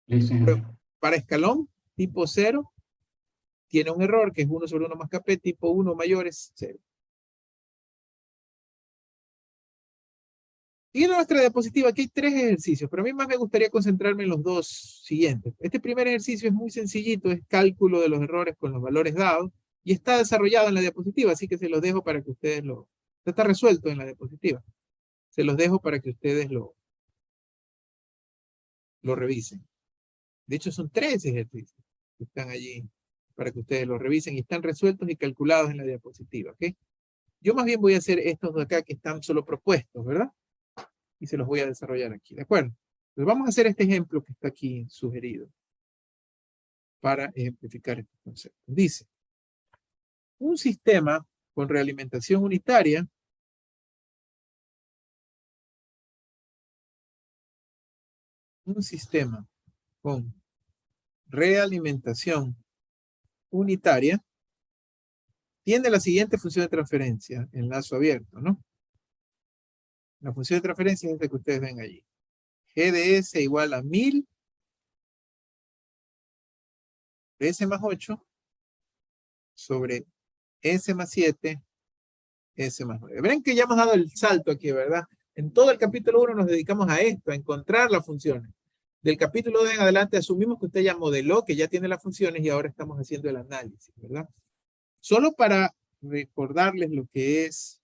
Listo, ingeniero. Para escalón, tipo 0, tiene un error que es 1 sobre 1 más KP, tipo 1 mayor es 0. Siguiendo nuestra diapositiva, aquí hay 3 ejercicios, pero a mí más me gustaría concentrarme en los 2 siguientes. Este primer ejercicio es muy sencillito, es cálculo de los errores con los valores dados, y está desarrollado en la diapositiva, así que se los dejo para que ustedes está resuelto en la diapositiva. Se los dejo para que ustedes lo revisen. De hecho, son 3 ejercicios que están allí para que ustedes lo revisen y están resueltos y calculados en la diapositiva, ¿ok? Yo más bien voy a hacer estos de acá que están solo propuestos, ¿verdad? Y se los voy a desarrollar aquí, ¿de acuerdo? Entonces vamos a hacer este ejemplo que está aquí sugerido para ejemplificar este concepto. Dice, un sistema con realimentación unitaria tiene la siguiente función de transferencia, enlazo abierto, ¿no? La función de transferencia es esta que ustedes ven allí. G de S igual a 1000 de S más 8 sobre S más 7, S más 9. Verán que ya hemos dado el salto aquí, ¿verdad? En todo el capítulo 1 nos dedicamos a esto, a encontrar las funciones. Del capítulo 2 en adelante asumimos que usted ya modeló, que ya tiene las funciones y ahora estamos haciendo el análisis, ¿verdad? Solo para recordarles lo que es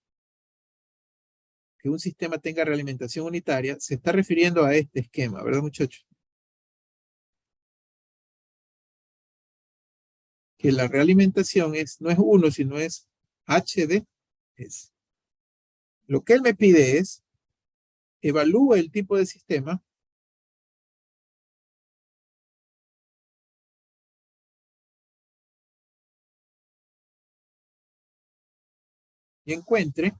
que un sistema tenga realimentación unitaria, se está refiriendo a este esquema, ¿verdad, muchachos? Que la realimentación no es 1, sino es H de S. Lo que él me pide es, evalúe el tipo de sistema y encuentre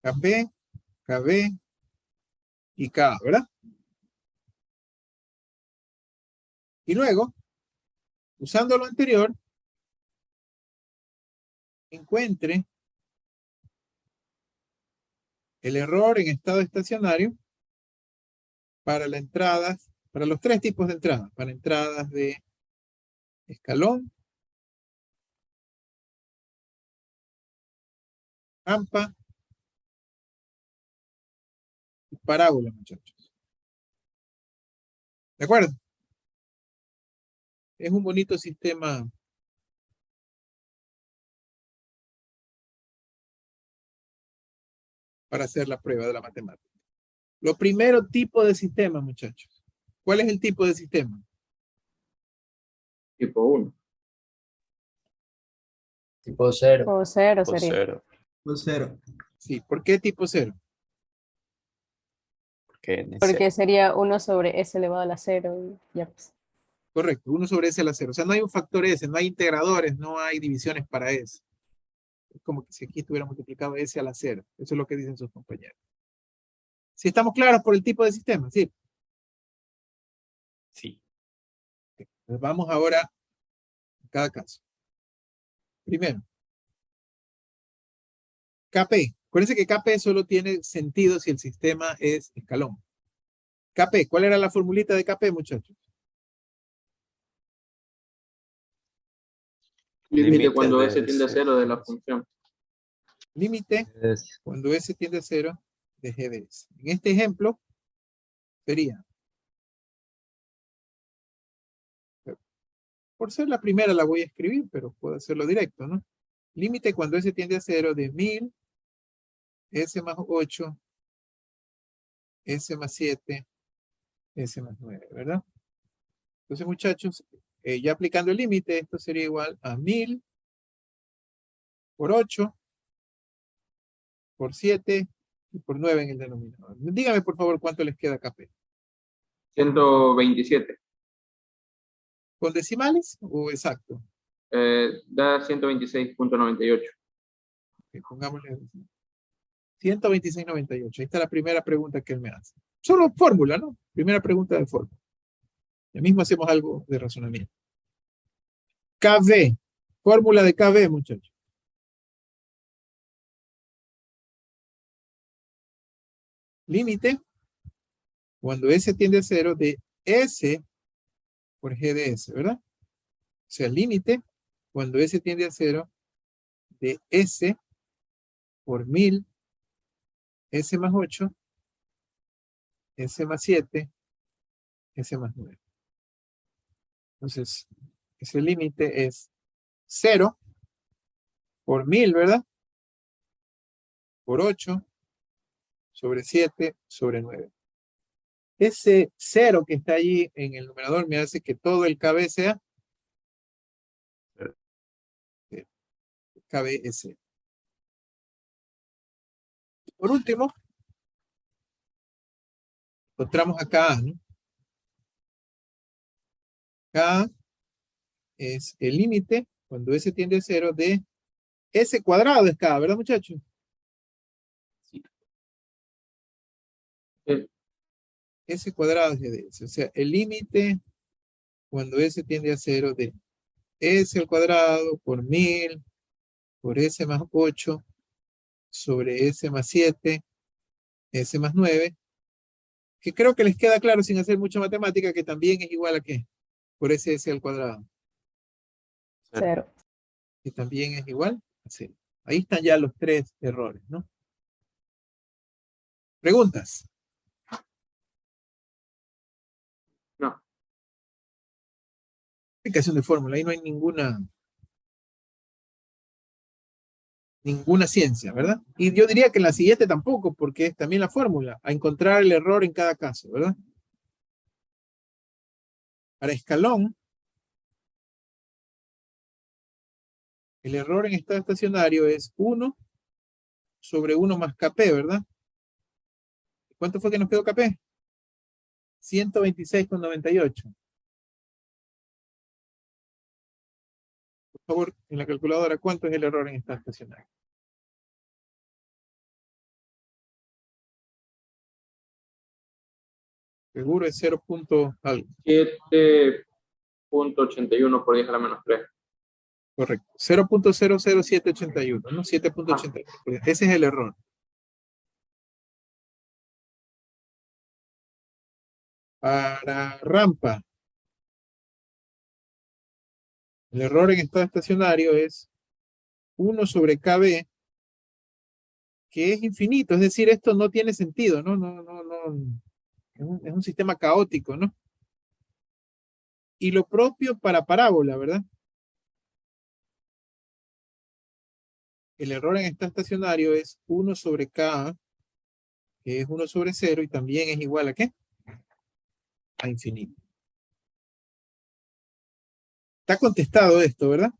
KB, KB y K, ¿verdad? Y luego, usando lo anterior, encuentre el error en estado estacionario para la entrada, para los 3 tipos de entradas, para entradas de escalón, rampa y parábola, muchachos. ¿De acuerdo? Es un bonito sistema para hacer la prueba de la matemática. Lo primero, tipo de sistema, muchachos. ¿Cuál es el tipo de sistema? Tipo 1. Tipo 0. O 0 Tipo sería. 0. Pues 0. Sí, ¿por qué tipo 0? Porque sería 1 sobre S elevado a la 0. Y ya pues. Correcto, 1 sobre S a la 0. O sea, no hay un factor S, no hay integradores, no hay divisiones para S. Es como que si aquí estuviera multiplicado S a la 0. Eso es lo que dicen sus compañeros. Si estamos claros por el tipo de sistema, ¿sí? Sí. Entonces vamos ahora a cada caso. Primero, KP. Acuérdense que KP solo tiene sentido si el sistema es escalón. KP, ¿cuál era la formulita de KP, muchachos? Límite cuando de S tiende a 0 de la función. Límite Es cuando S tiende a 0 de G de S. En este ejemplo sería, por ser la primera la voy a escribir, pero puedo hacerlo directo, ¿no? Límite cuando S tiende a 0 de 1000, S más 8, S más 7, S más 9, ¿verdad? Entonces, muchachos, ya aplicando el límite, esto sería igual a 1000 por 8, por 7 y por 9 en el denominador. Dígame, por favor, cuánto les queda KP. 127. ¿Con decimales o exacto? Da 126.98. Ok, pongámosle 126.98. Ahí está la primera pregunta que él me hace. Solo fórmula, ¿no? Primera pregunta de fórmula. Ya mismo hacemos algo de razonamiento. KB. Fórmula de KB, muchachos. Límite cuando S tiende a 0 de S por G de S, ¿verdad? O sea, límite cuando S tiende a 0 de S por 1000, S más 8, S más 7, S más 9. Entonces, ese límite es 0 por 1000, ¿verdad? Por 8 sobre 7 sobre 9. Ese 0 que está allí en el numerador me hace que todo el KB sea KBS. Por último, encontramos acá A, ¿no? K es el límite cuando S tiende a 0 de S cuadrado es K, ¿verdad, muchachos? Sí. S cuadrado es de S. O sea, el límite cuando S tiende a 0 de S al cuadrado por 1000 por S más 8 sobre S más 7, S más 9, que creo que les queda claro sin hacer mucha matemática que también es igual a ¿qué? Por S al cuadrado. 0. Que también es igual a 0. Ahí están ya los tres errores, ¿no? ¿Preguntas? No. Aplicación de fórmula, ahí no hay ninguna ciencia, ¿verdad? Y yo diría que en la siguiente tampoco, porque es también la fórmula, a encontrar el error en cada caso, ¿verdad? Para escalón, el error en estado estacionario es 1 sobre 1 más KP, ¿verdad? ¿Cuánto fue que nos quedó KP? 126,98. Por favor, en la calculadora, ¿cuánto es el error en estado estacionario? Seguro es 0. Algo. 7.81 por 10 a la menos 3. Correcto. 0.00781, ¿no? 7.81. Ese es el error. Para rampa, el error en estado estacionario es 1 sobre KB, que es infinito, es decir, esto no tiene sentido, ¿no? Es un sistema caótico, ¿no? Y lo propio para parábola, ¿verdad? El error en estado estacionario es 1 sobre K, que es 1 sobre 0, y también es igual a ¿qué? A infinito. Está contestado esto, ¿verdad?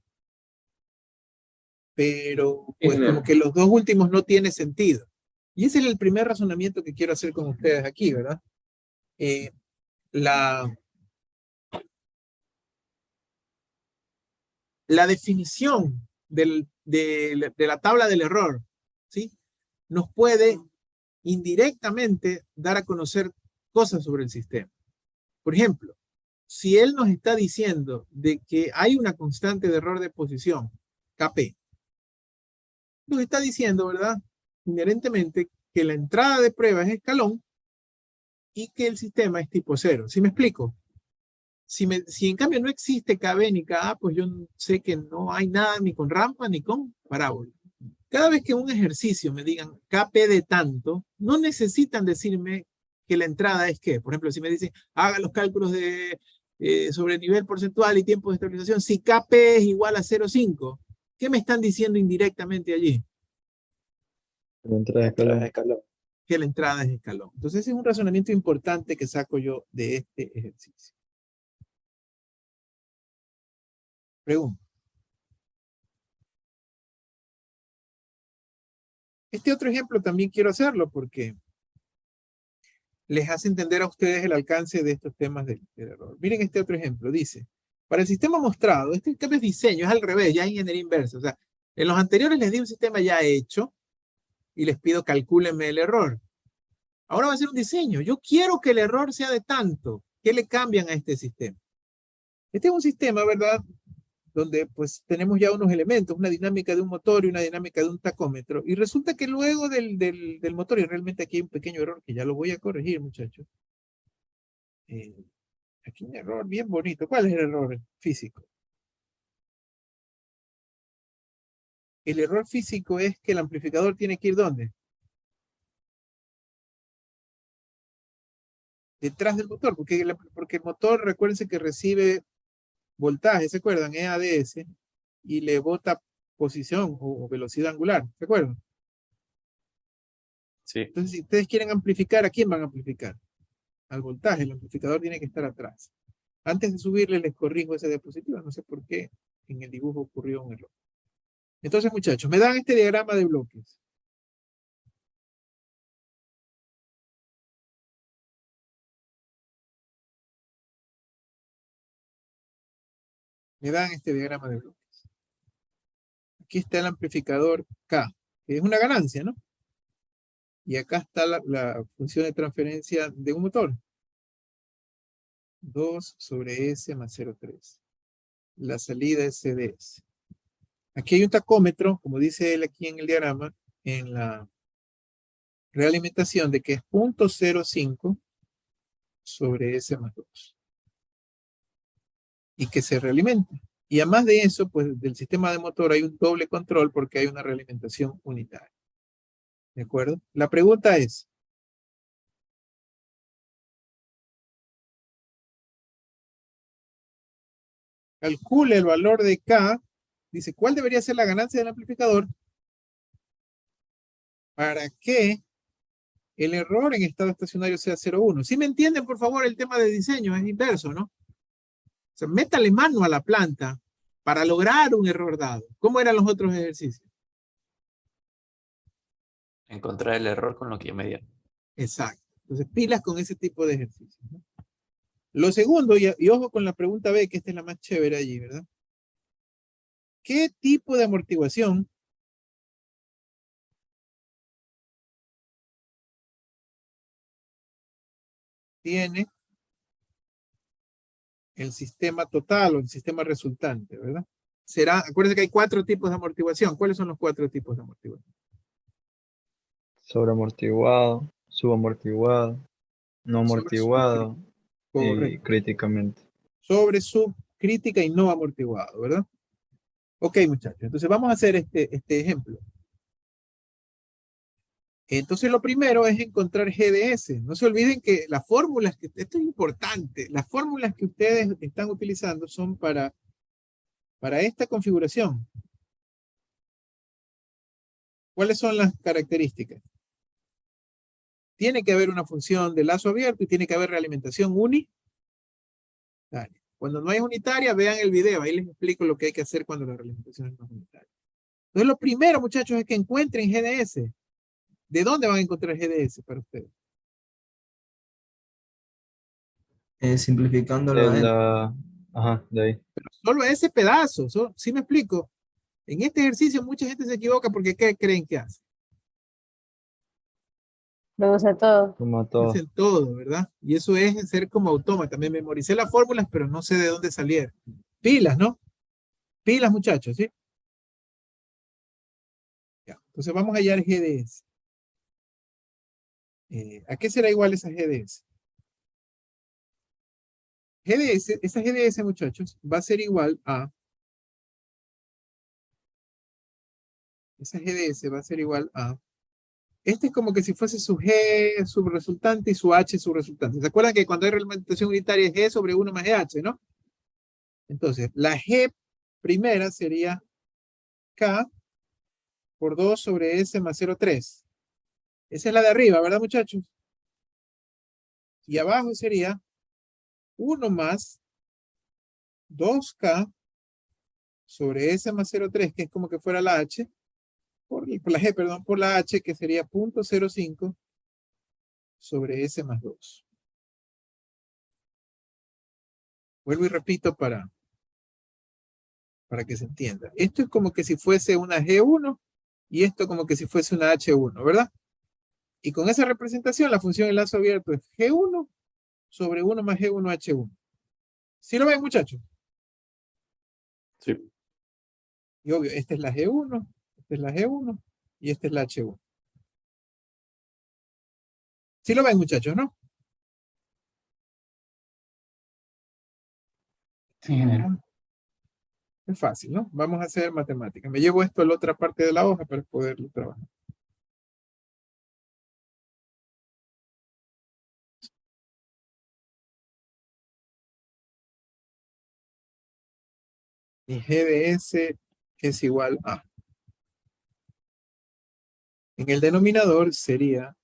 Pero pues como que los dos últimos no tiene sentido. Y ese es el primer razonamiento que quiero hacer con ustedes aquí, ¿verdad? La definición de la tabla del error, ¿sí? Nos puede indirectamente dar a conocer cosas sobre el sistema. Por ejemplo, si él nos está diciendo de que hay una constante de error de posición, KP, nos está diciendo, ¿verdad? Inherentemente que la entrada de prueba es escalón y que el sistema es tipo 0. ¿Sí me explico? Si en cambio no existe KB ni KA, pues yo sé que no hay nada ni con rampa ni con parábola. Cada vez que un ejercicio me digan KP de tanto, no necesitan decirme que la entrada es qué. Por ejemplo, si me dicen, haga los cálculos de sobre nivel porcentual y tiempo de estabilización, si KP es igual a 0,5, ¿qué me están diciendo indirectamente allí? La entrada de escalón. Que la entrada es escalón. Entonces, ese es un razonamiento importante que saco yo de este ejercicio. Pregunta. Este otro ejemplo también quiero hacerlo porque les hace entender a ustedes el alcance de estos temas del error. Miren este otro ejemplo. Dice, para el sistema mostrado, este es diseño, es al revés, ya es ingeniería inversa. O sea, en los anteriores les di un sistema ya hecho y les pido calcúlenme el error. Ahora va a ser un diseño. Yo quiero que el error sea de tanto. ¿Qué le cambian a este sistema? Este es un sistema, ¿verdad? Donde pues tenemos ya unos elementos, una dinámica de un motor y una dinámica de un tacómetro. Y resulta que luego del motor, y realmente aquí hay un pequeño error que ya lo voy a corregir, muchachos. Aquí un error bien bonito. ¿Cuál es el error físico? El error físico es que el amplificador tiene que ir ¿dónde? Detrás del motor, porque el motor, recuérdense que recibe voltaje, ¿se acuerdan? EADS, y le bota posición o velocidad angular, ¿se acuerdan? Sí. Entonces, si ustedes quieren amplificar, ¿a quién van a amplificar? Al voltaje, el amplificador tiene que estar atrás. Antes de subirle, les corrijo esa diapositiva, no sé por qué en el dibujo ocurrió un error. Entonces, muchachos, me dan este diagrama de bloques. Me dan este diagrama de bloques. Aquí está el amplificador K, que es una ganancia, ¿no? Y acá está la función de transferencia de un motor. 2 sobre S más 0,3. La salida es CDS. Aquí hay un tacómetro, como dice él aquí en el diagrama, en la realimentación de que es 0.05 sobre S más 2. Y que se realimenta. Y además de eso, pues del sistema de motor hay un doble control porque hay una realimentación unitaria. ¿De acuerdo? La pregunta es, calcule el valor de K, dice, ¿cuál debería ser la ganancia del amplificador para que el error en estado estacionario sea 0,1? ¿Sí me entienden, por favor, el tema de diseño? Es inverso, ¿no? O sea, métale mano a la planta para lograr un error dado. ¿Cómo eran los otros ejercicios? Encontrar el error con lo que me dio. Exacto. Entonces, pilas con ese tipo de ejercicios, ¿no? Lo segundo, y ojo con la pregunta B, que esta es la más chévere allí, ¿verdad? ¿Qué tipo de amortiguación tiene el sistema total o el sistema resultante, ¿verdad? Acuérdense que hay 4 tipos de amortiguación. ¿Cuáles son los 4 tipos de amortiguación? Sobreamortiguado, subamortiguado, no amortiguado y Correcto. críticamente. Sobre, sub, crítica y no amortiguado, ¿verdad? Ok, muchachos. Entonces vamos a hacer este ejemplo. Entonces lo primero es encontrar GDS. No se olviden que las fórmulas, esto es importante, las fórmulas que ustedes están utilizando son para esta configuración. ¿Cuáles son las características? Tiene que haber una función de lazo abierto y tiene que haber realimentación unitaria. Cuando no es unitaria, vean el video, ahí les explico lo que hay que hacer cuando la realimentación no es unitaria. Entonces lo primero, muchachos, es que encuentren GDS. ¿De dónde van a encontrar GDS para ustedes? Simplificándolo a él. Ajá, de ahí. Pero solo ese pedazo, ¿sí me explico? En este ejercicio mucha gente se equivoca porque ¿qué creen que hace? Produce todo. Toma todo. Hacen todo, ¿verdad? Y eso es ser como autómata. Me memoricé las fórmulas, pero no sé de dónde salieron. Pilas, ¿no? Pilas, muchachos, ¿sí? Ya. Entonces vamos a hallar GDS. ¿A qué será igual esa GDS? GDS, esa GDS, muchachos, va a ser igual a... Esa GDS va a ser igual a... Este es como que si fuese su G subresultante y su H subresultante. ¿Se acuerdan que cuando hay reglamentación unitaria es G sobre 1 más GH, no? Entonces, la G primera sería K por 2 sobre S más 0,3. Esa es la de arriba, ¿verdad, muchachos? Y abajo sería 1 más 2K sobre S más 0,3, que es como que fuera la H, por la G, perdón, por la H, que sería 0.05 sobre S más 2. Vuelvo y repito para que se entienda. Esto es como que si fuese una G1 y esto como que si fuese una H1, ¿verdad? Y con esa representación, la función enlace abierto es G1 sobre 1 más G1 H1. ¿Sí lo ven, muchachos? Sí. Y obvio, esta es la G1, esta es la G1 y esta es la H1. ¿Sí lo ven, muchachos, no? Sí, ingeniero. Es fácil, ¿no? Vamos a hacer matemáticas. Me llevo esto a la otra parte de la hoja para poderlo trabajar. Y G de S es igual a. En el denominador sería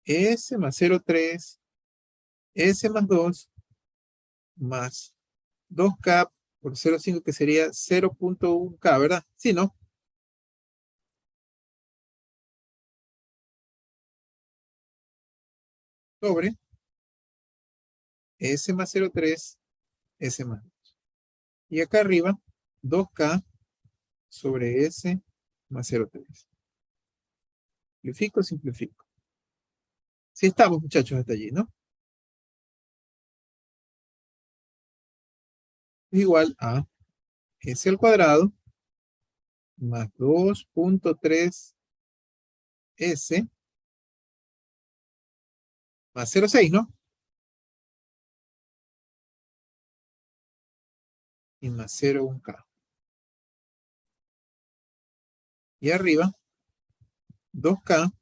S más 0,3, S más 2, más 2K por 0,5, que sería 0.1K, ¿verdad? Sí, ¿no? Sobre S más 0,3, S más 2. Y acá arriba, 2K sobre S más 0,3. Simplifico, simplifico. Sí estamos, muchachos, hasta allí, ¿no? Es igual a S al cuadrado más 2.3 S más 0,6, ¿no? Y más 0,1K. Y arriba, 2K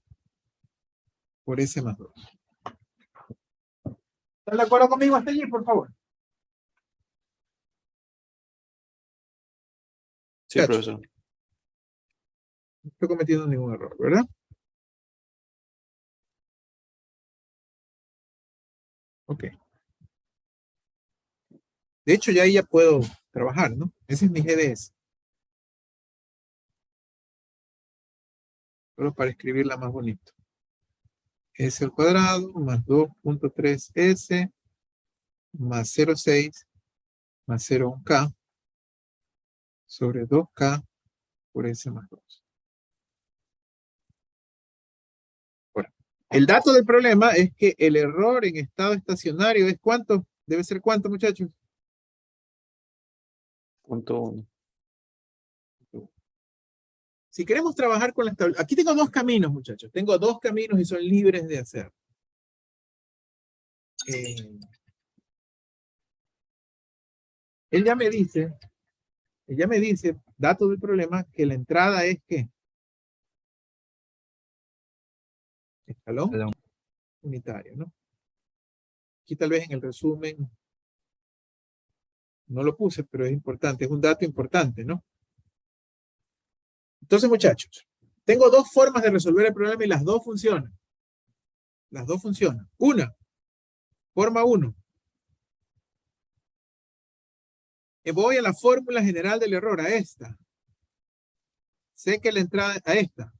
por S más 2. ¿Están de acuerdo conmigo hasta allí, por favor? Sí, Chacho. profesor. No estoy cometiendo ningún error, ¿verdad? Ok. De hecho, ya ahí ya puedo trabajar, ¿no? Ese es mi GDS. Solo para escribirla más bonito. S al cuadrado más 2.3 S más 0,6 más 0,1K sobre 2K por S más 2. Bueno, el dato del problema es que el error en estado estacionario es ¿cuánto? Debe ser ¿cuánto, muchachos? 0.1. Si queremos trabajar con la estabilidad, aquí tengo dos caminos, muchachos. Tengo dos caminos y son libres de hacer. Él ya me dice, dato del problema, que la entrada es ¿qué? Escalón unitario, ¿no? Aquí tal vez en el resumen no lo puse, pero es importante, es un dato importante, ¿no? Entonces, muchachos, tengo dos formas de resolver el problema y las dos funcionan. Las dos funcionan. Una, forma 1. Voy a la fórmula general del error, a esta. Sé que la entrada, a esta.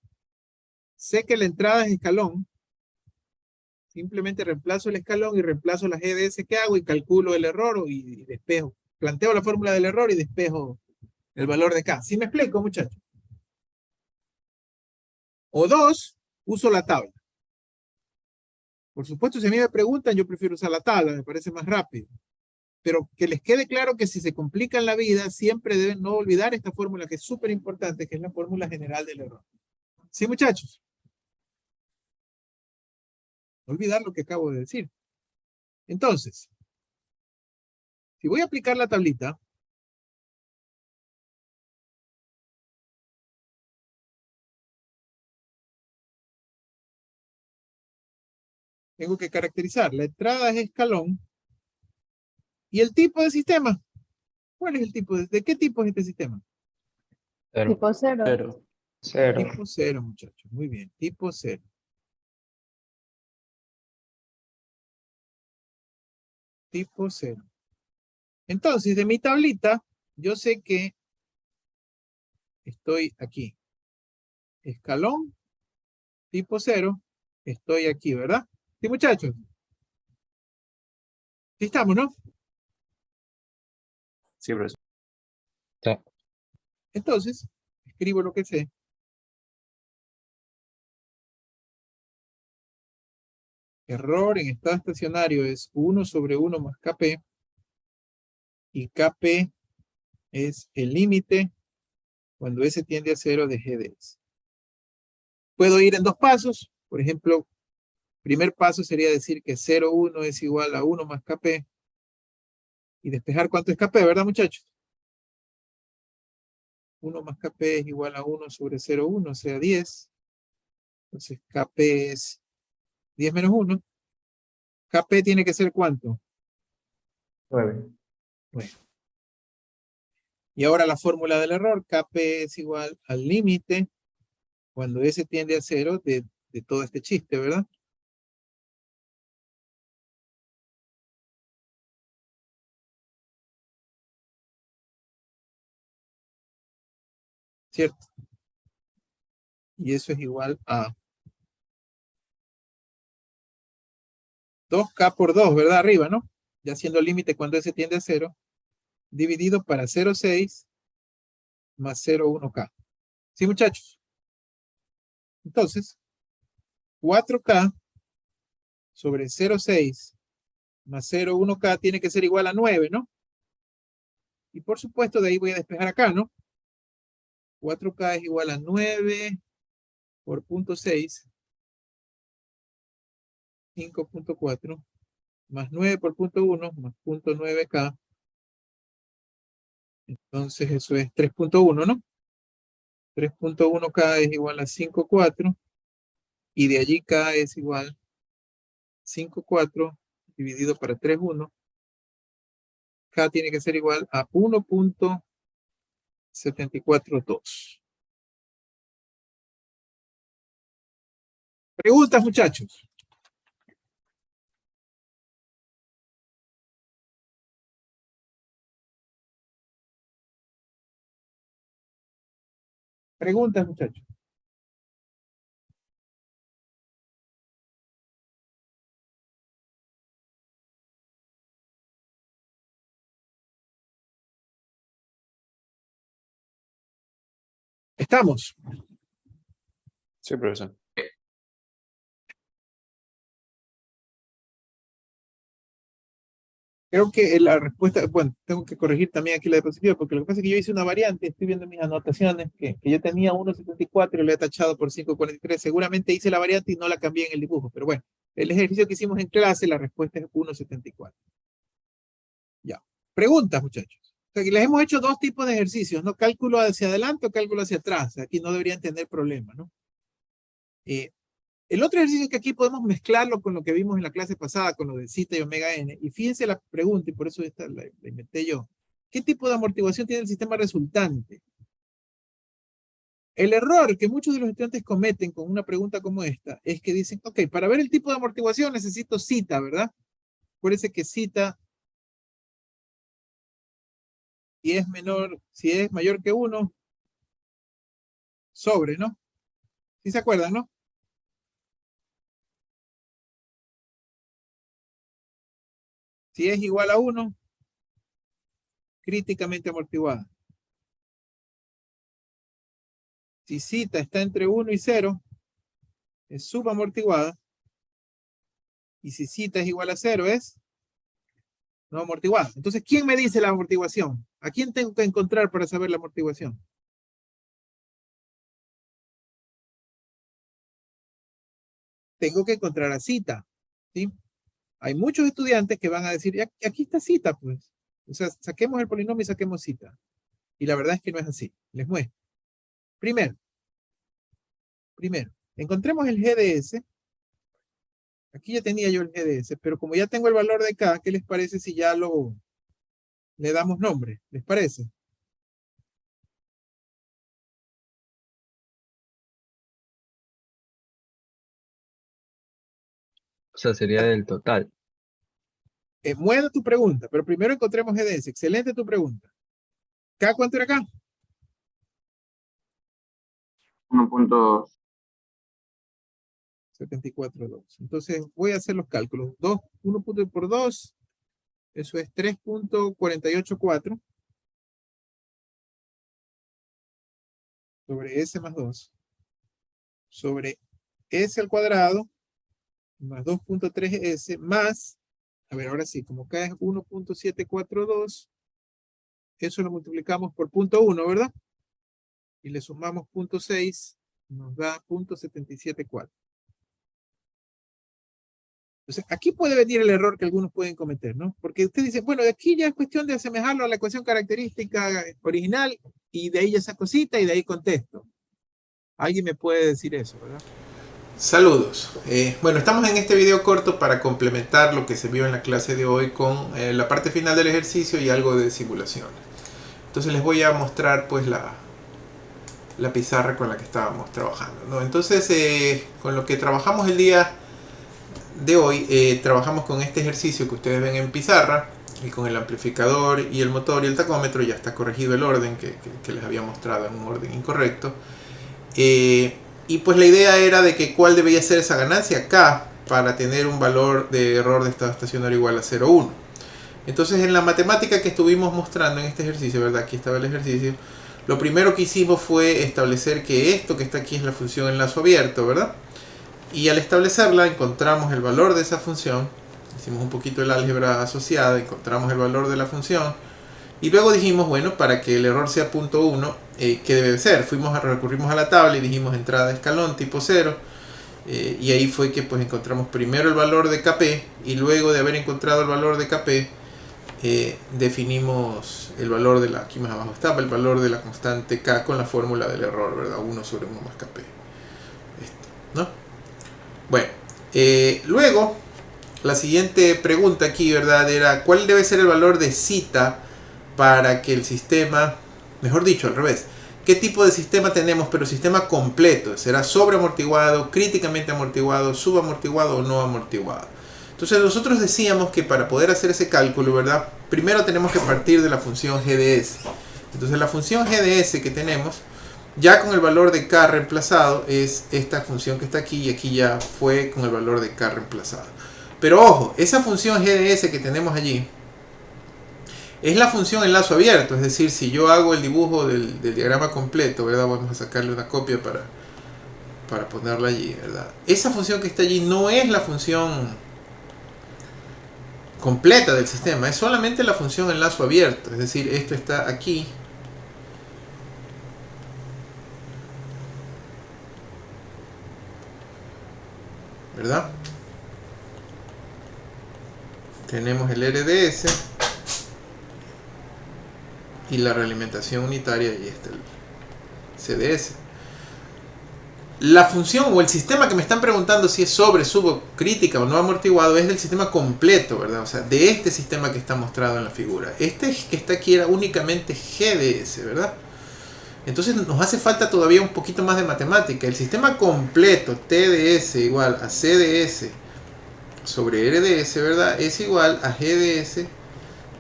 Sé que la entrada es escalón. Simplemente reemplazo el escalón y reemplazo la GDS que hago y calculo el error y despejo. Planteo la fórmula del error y despejo el valor de K. ¿Sí me explico, muchachos? O dos, uso la tabla. Por supuesto, si a mí me preguntan, yo prefiero usar la tabla, me parece más rápido. Pero que les quede claro que si se complican la vida, siempre deben no olvidar esta fórmula que es súper importante, que es la fórmula general del error. ¿Sí, muchachos? No olvidar lo que acabo de decir. Entonces, Si voy a aplicar la tablita, tengo que caracterizar. La entrada es escalón. ¿Y el tipo de sistema? ¿Cuál es el tipo? ¿De qué tipo es este sistema? Cero. Tipo 0. Cero. Cero. Tipo 0, muchachos. Muy bien. Tipo 0. Tipo 0. Entonces, de mi tablita, yo sé que estoy aquí. Escalón, tipo 0, estoy aquí, ¿verdad? Sí, muchachos. Sí estamos, ¿no? Sí, profesor. Entonces, escribo lo que sé. Error en estado estacionario es 1 sobre 1 más Kp. Y Kp es el límite cuando S tiende a 0 de G de S. Puedo ir en dos pasos. Por ejemplo, primer paso sería decir que 0,1 es igual a 1 más Kp. Y despejar cuánto es Kp, ¿verdad, muchachos? 1 más Kp es igual a 1 sobre 0,1, o sea, 10. Entonces, Kp es 10 menos 1. Kp tiene que ser ¿cuánto? 9. Bueno. Y ahora la fórmula del error. Kp es igual al límite cuando S tiende a 0 de todo este chiste, ¿verdad? ¿Cierto? Y eso es igual a 2K por 2, ¿verdad? Arriba, ¿no? Ya siendo límite cuando S tiende a 0, dividido para 0,6 más 0,1K. ¿Sí, muchachos? Entonces, 4K sobre 0,6 más 0,1K tiene que ser igual a 9, ¿no? Y por supuesto, de ahí voy a despejar acá, ¿no? 4K es igual a 9 por 0,6, 5,4, más 9 por 0,1, más 0,9K. Entonces eso es 3,1, ¿no? 3,1K es igual a 5,4. Y de allí K es igual a 5,4 dividido para 3,1. K tiene que ser igual a 1,742. Preguntas, muchachos. Preguntas, muchachos. ¿Estamos? Sí, profesor. Creo que la respuesta, bueno, tengo que corregir también aquí la diapositiva, porque lo que pasa es que yo hice una variante, estoy viendo mis anotaciones, que yo tenía 1,74 y lo he tachado por 5,43. Seguramente hice la variante y no la cambié en el dibujo, pero bueno, el ejercicio que hicimos en clase, la respuesta es 1,74. Ya. Preguntas, muchachos. O sea, aquí les hemos hecho dos tipos de ejercicios, ¿no? Cálculo hacia adelante o cálculo hacia atrás. Aquí no deberían tener problema, ¿no? El otro ejercicio es que aquí podemos mezclarlo con lo que vimos en la clase pasada, con lo de zeta y omega n. Y fíjense la pregunta, y por eso esta la inventé yo. ¿Qué tipo de amortiguación tiene el sistema resultante? El error que muchos de los estudiantes cometen con una pregunta como esta es que dicen, ok, para ver el tipo de amortiguación necesito zeta, ¿verdad? Acuérdense que zeta, si es mayor que 1, sobre, ¿no? ¿Sí se acuerdan, no? Si es igual a 1, críticamente amortiguada. Si zeta está entre 1 y 0, es subamortiguada. Y si zeta es igual a 0, es no amortiguada. Entonces, ¿quién me dice la amortiguación? ¿A quién tengo que encontrar para saber la amortiguación? Tengo que encontrar a zeta, ¿sí? Hay muchos estudiantes que van a decir, aquí está zeta, pues. O sea, saquemos el polinomio y saquemos zeta. Y la verdad es que no es así. Les muestro. Primero, encontremos el g de s. Aquí ya tenía yo el g de s, pero como ya tengo el valor de k, ¿qué les parece si ya le damos nombre? ¿Les parece? O sea, sería del total. Mueve tu pregunta, pero primero encontremos g de s. Excelente tu pregunta. ¿K cuánto era K? 74.2. Entonces voy a hacer los cálculos. 1 punto por 2, eso es 3.484 sobre S más 2 sobre S al cuadrado más 2.3S más, a ver, ahora sí, como K es 1.742, eso lo multiplicamos por 0.1, ¿verdad? Y le sumamos 0.6, nos da 0.774. Entonces, aquí puede venir el error que algunos pueden cometer, ¿no? Porque usted dice, bueno, de aquí ya es cuestión de asemejarlo a la ecuación característica original y de ahí esa cosita y de ahí contesto. Alguien me puede decir eso, ¿verdad? Saludos. Bueno, estamos en este video corto para complementar lo que se vio en la clase de hoy con la parte final del ejercicio y algo de simulación. Entonces les voy a mostrar pues la pizarra con la que estábamos trabajando, ¿no? Entonces, con lo que trabajamos el día de hoy, trabajamos con este ejercicio que ustedes ven en pizarra y con el amplificador y el motor y el tacómetro. Ya está corregido el orden que les había mostrado en un orden incorrecto. Y pues la idea era de que cuál debía ser esa ganancia K para tener un valor de error de estado estacionario igual a 0,1. Entonces en la matemática que estuvimos mostrando en este ejercicio, ¿verdad? Aquí estaba el ejercicio. Lo primero que hicimos fue establecer que esto que está aquí es la función en lazo abierto, ¿verdad? Y al establecerla encontramos el valor de esa función. Hicimos un poquito el álgebra asociada, encontramos el valor de la función. Y luego dijimos, bueno, para que el error sea 0.1, ¿qué debe ser? Recurrimos a la tabla y dijimos entrada de escalón tipo 0. Y ahí fue que pues encontramos primero el valor de Kp y luego de haber encontrado el valor de Kp, definimos el valor de la, aquí más abajo estaba, el valor de la constante K con la fórmula del error, ¿verdad? 1 sobre 1 más Kp. ¿No? Bueno, luego la siguiente pregunta aquí, ¿verdad? Era ¿cuál debe ser el valor de zeta para que el sistema, mejor dicho, al revés, qué tipo de sistema tenemos, pero sistema completo? ¿Será sobreamortiguado, críticamente amortiguado, subamortiguado o no amortiguado? Entonces nosotros decíamos que para poder hacer ese cálculo, ¿verdad? Primero tenemos que partir de la función g de s. Entonces la función g de s que tenemos, ya con el valor de k reemplazado, es esta función que está aquí, y aquí ya fue con el valor de k reemplazado. Pero ojo, esa función g de s que tenemos allí es la función en lazo abierto, es decir, si yo hago el dibujo del diagrama completo, ¿verdad? Vamos a sacarle una copia para ponerla allí, ¿verdad? Esa función que está allí no es la función completa del sistema, es solamente la función en lazo abierto, es decir, esto está aquí. ¿Verdad? Tenemos el RDS y la realimentación unitaria, y está el CDS. La función o el sistema que me están preguntando si es sobre, subo, crítica o no amortiguado es del sistema completo, ¿verdad? O sea, de este sistema que está mostrado en la figura. Este que está aquí era únicamente GDS, ¿verdad? Entonces nos hace falta todavía un poquito más de matemática. El sistema completo TDS igual a CDS sobre RDS, ¿verdad? Es igual a GDS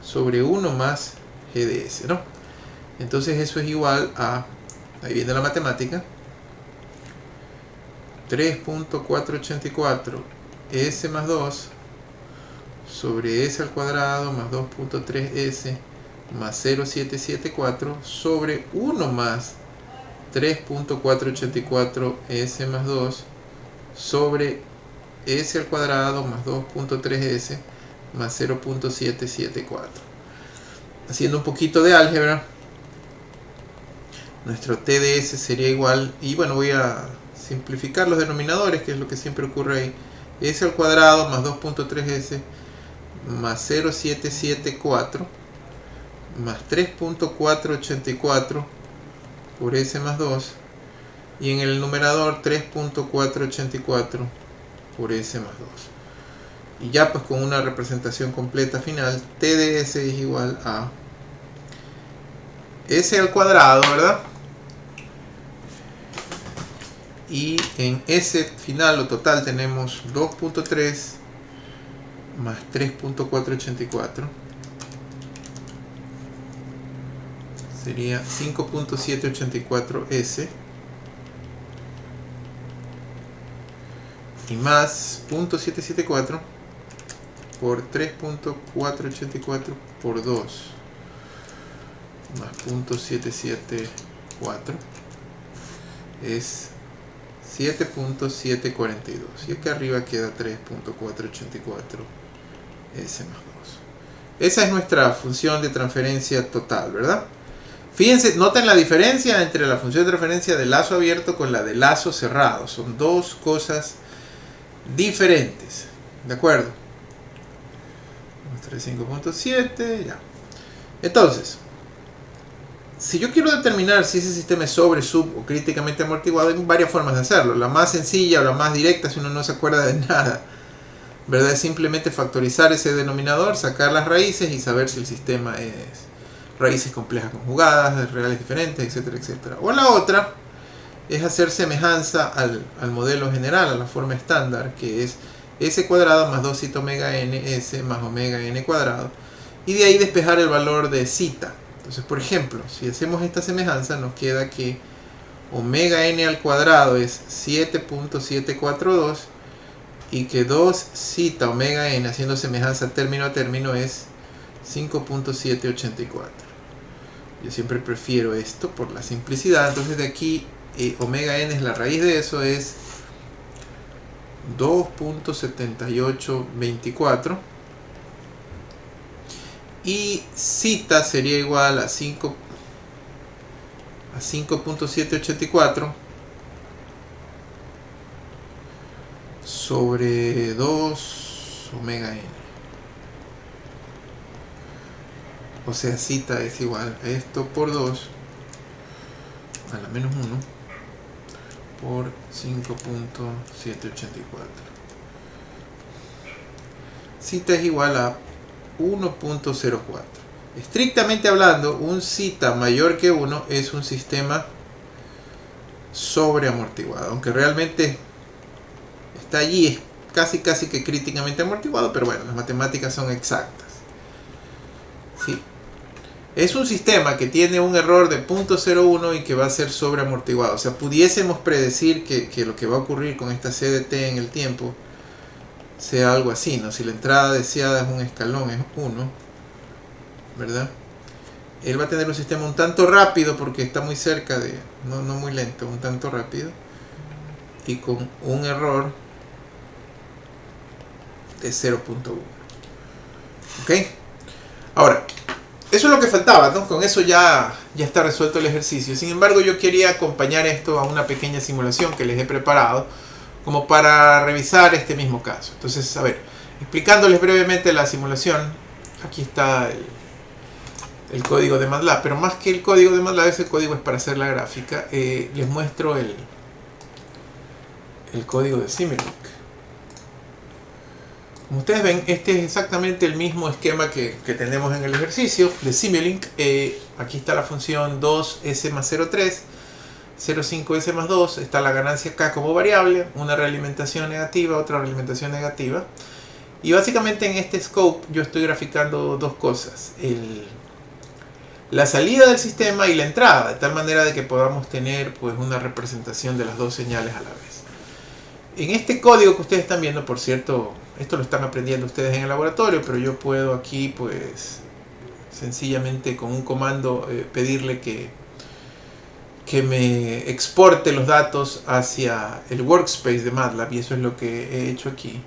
sobre 1 más GDS, ¿no? Entonces eso es igual a, ahí viene la matemática, 3.484 S más 2 sobre S al cuadrado más 2.3S más 0.774 sobre 1 más 3.484 S más 2 sobre S al cuadrado más 2.3S más 0.774. Haciendo un poquito de álgebra, nuestro TDS sería igual, y bueno, voy a simplificar los denominadores, que es lo que siempre ocurre ahí, S al cuadrado más 2.3S más 0.774 más 3.484 por S más 2. Y en el numerador 3.484 por S más 2. Y ya pues con una representación completa final, T de S es igual a S al cuadrado, ¿verdad? Y en S final o total tenemos 2.3 más 3.484. Sería 5.784S. Y más 0.774 por 3.484 por 2 más 0.774 es 7.742. Y aquí arriba queda 3.484 S más 2. Esa es nuestra función de transferencia total, ¿verdad? Fíjense, noten la diferencia entre la función de transferencia de lazo abierto con la de lazo cerrado. Son dos cosas diferentes, ¿de acuerdo? 5.7, ya. Entonces, si yo quiero determinar si ese sistema es sobre, sub o críticamente amortiguado, hay varias formas de hacerlo. La más sencilla o la más directa, si uno no se acuerda de nada, ¿verdad? Es simplemente factorizar ese denominador, sacar las raíces y saber si el sistema es raíces complejas conjugadas, reales diferentes, etcétera, etcétera. O la otra es hacer semejanza al modelo general, a la forma estándar, que es S cuadrado más 2 zeta omega n S más omega n cuadrado, y de ahí despejar el valor de zeta. Entonces, por ejemplo, si hacemos esta semejanza, nos queda que omega n al cuadrado es 7.742 y que 2 zeta omega n, haciendo semejanza término a término, es 5.784. Yo siempre prefiero esto por la simplicidad. Entonces de aquí omega n es la raíz de eso, es 2.7824 y zeta sería igual a 5.784 sobre 2 omega n. O sea, zeta es igual a esto por 2 a la menos 1 por 5.784. Zeta es igual a 1.04. Estrictamente hablando, un zeta mayor que 1 es un sistema sobreamortiguado, aunque realmente está allí, es casi que críticamente amortiguado, pero bueno, las matemáticas son exactas. ¿Sí? Es un sistema que tiene un error de 0.01 y que va a ser sobreamortiguado. O sea, pudiésemos predecir que lo que va a ocurrir con esta CDT en el tiempo sea algo así, ¿no? Si la entrada deseada es un escalón, es 1, ¿verdad? Él va a tener un sistema un tanto rápido porque está muy cerca de, no muy lento, un tanto rápido, y con un error de 0.1. ¿Ok? Ahora, eso es lo que faltaba, ¿no? Con eso ya está resuelto el ejercicio. Sin embargo, yo quería acompañar esto a una pequeña simulación que les he preparado como para revisar este mismo caso. Entonces, a ver, explicándoles brevemente la simulación, aquí está el código de MATLAB, pero más que el código de MATLAB, ese código es para hacer la gráfica. Les muestro el código de Simulink. Como ustedes ven, este es exactamente el mismo esquema que tenemos en el ejercicio de Simulink. Aquí está la función 2s más 0,3, 0,5s más 2, está la ganancia k como variable, una realimentación negativa, otra realimentación negativa. Y básicamente en este scope yo estoy graficando dos cosas. La salida del sistema y la entrada, de tal manera de que podamos tener pues una representación de las dos señales a la vez. En este código que ustedes están viendo, por cierto, esto lo están aprendiendo ustedes en el laboratorio, pero yo puedo aquí pues sencillamente con un comando pedirle que me exporte los datos hacia el workspace de MATLAB, y eso es lo que he hecho aquí.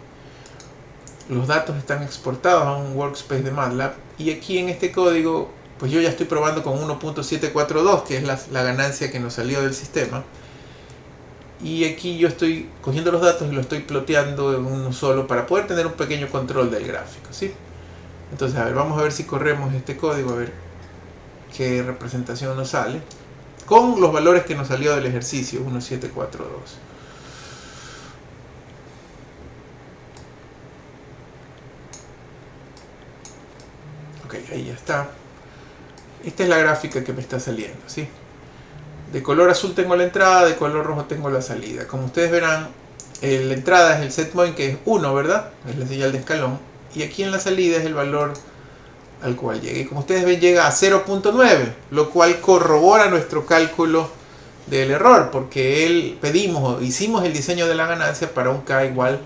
Los datos están exportados a un workspace de MATLAB, y aquí en este código pues yo ya estoy probando con 1.742, que es la ganancia que nos salió del sistema. Y aquí yo estoy cogiendo los datos y lo estoy ploteando en uno solo para poder tener un pequeño control del gráfico, ¿sí? Entonces, a ver, vamos a ver si corremos este código, a ver qué representación nos sale, con los valores que nos salió del ejercicio, 1, 7, 4, 2. Ok, ahí ya está. Esta es la gráfica que me está saliendo, ¿sí? De color azul tengo la entrada, de color rojo tengo la salida. Como ustedes verán, la entrada es el set point, que es 1, ¿verdad? Es la señal de escalón. Y aquí en la salida es el valor al cual llega. Y como ustedes ven, llega a 0.9, lo cual corrobora nuestro cálculo del error, porque hicimos el diseño de la ganancia para un K igual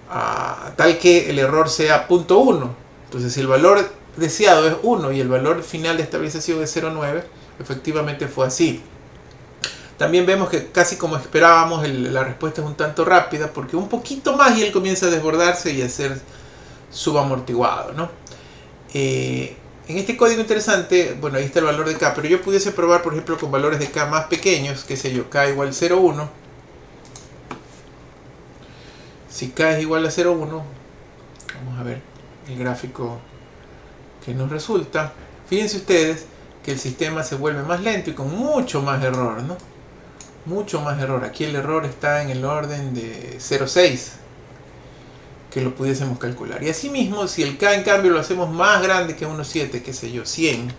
a tal que el error sea 0.1. Entonces, si el valor deseado es 1 y el valor final de estabilización es 0.9, efectivamente fue así. También vemos que casi como esperábamos, la respuesta es un tanto rápida, porque un poquito más y él comienza a desbordarse y a ser subamortiguado, ¿no? En este código interesante, bueno, ahí está el valor de K, pero yo pudiese probar, por ejemplo, con valores de K más pequeños, qué sé yo, K igual 0.1. Si K es igual a 0.1, vamos a ver el gráfico que nos resulta. Fíjense ustedes que el sistema se vuelve más lento y con mucho más error, ¿no? Mucho más error. Aquí el error está en el orden de 0.6, que lo pudiésemos calcular. Y asimismo, si el K en cambio lo hacemos más grande que 1.7, qué sé yo, 100,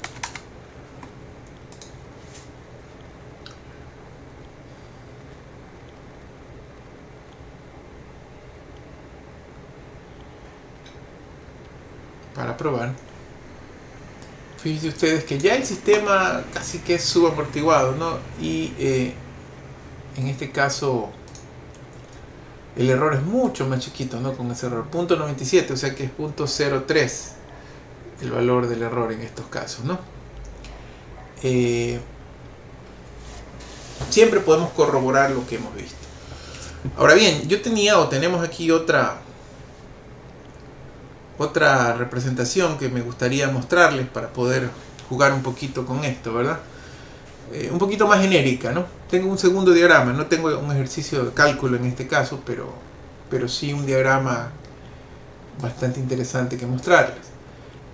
para probar, fíjense ustedes que ya el sistema casi que es subamortiguado, ¿no? Y en este caso el error es mucho más chiquito, ¿no? Con ese error, 0.97, o sea que es 0.03 el valor del error en estos casos, ¿no? Siempre podemos corroborar lo que hemos visto. Ahora bien, yo tenemos aquí otra representación que me gustaría mostrarles para poder jugar un poquito con esto, ¿verdad? Un poquito más genérica, ¿no? Tengo un segundo diagrama, no tengo un ejercicio de cálculo en este caso, pero sí un diagrama bastante interesante que mostrarles.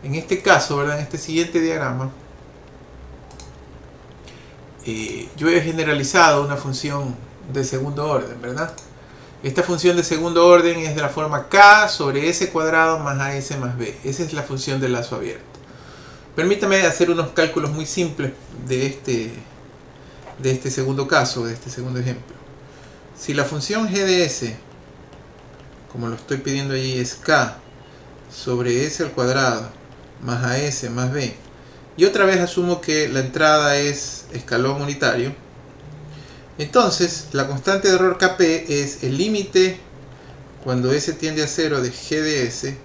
En este caso, ¿verdad? En este siguiente diagrama, yo he generalizado una función de segundo orden, ¿verdad? Esta función de segundo orden es de la forma K sobre S cuadrado más AS más B. Esa es la función del lazo abierto. Permítame hacer unos cálculos muy simples de este segundo caso, de este segundo ejemplo. Si la función g de s, como lo estoy pidiendo allí, es K sobre S al cuadrado más AS más B, y otra vez asumo que la entrada es escalón unitario, entonces la constante de error Kp es el límite cuando S tiende a 0 de g de S,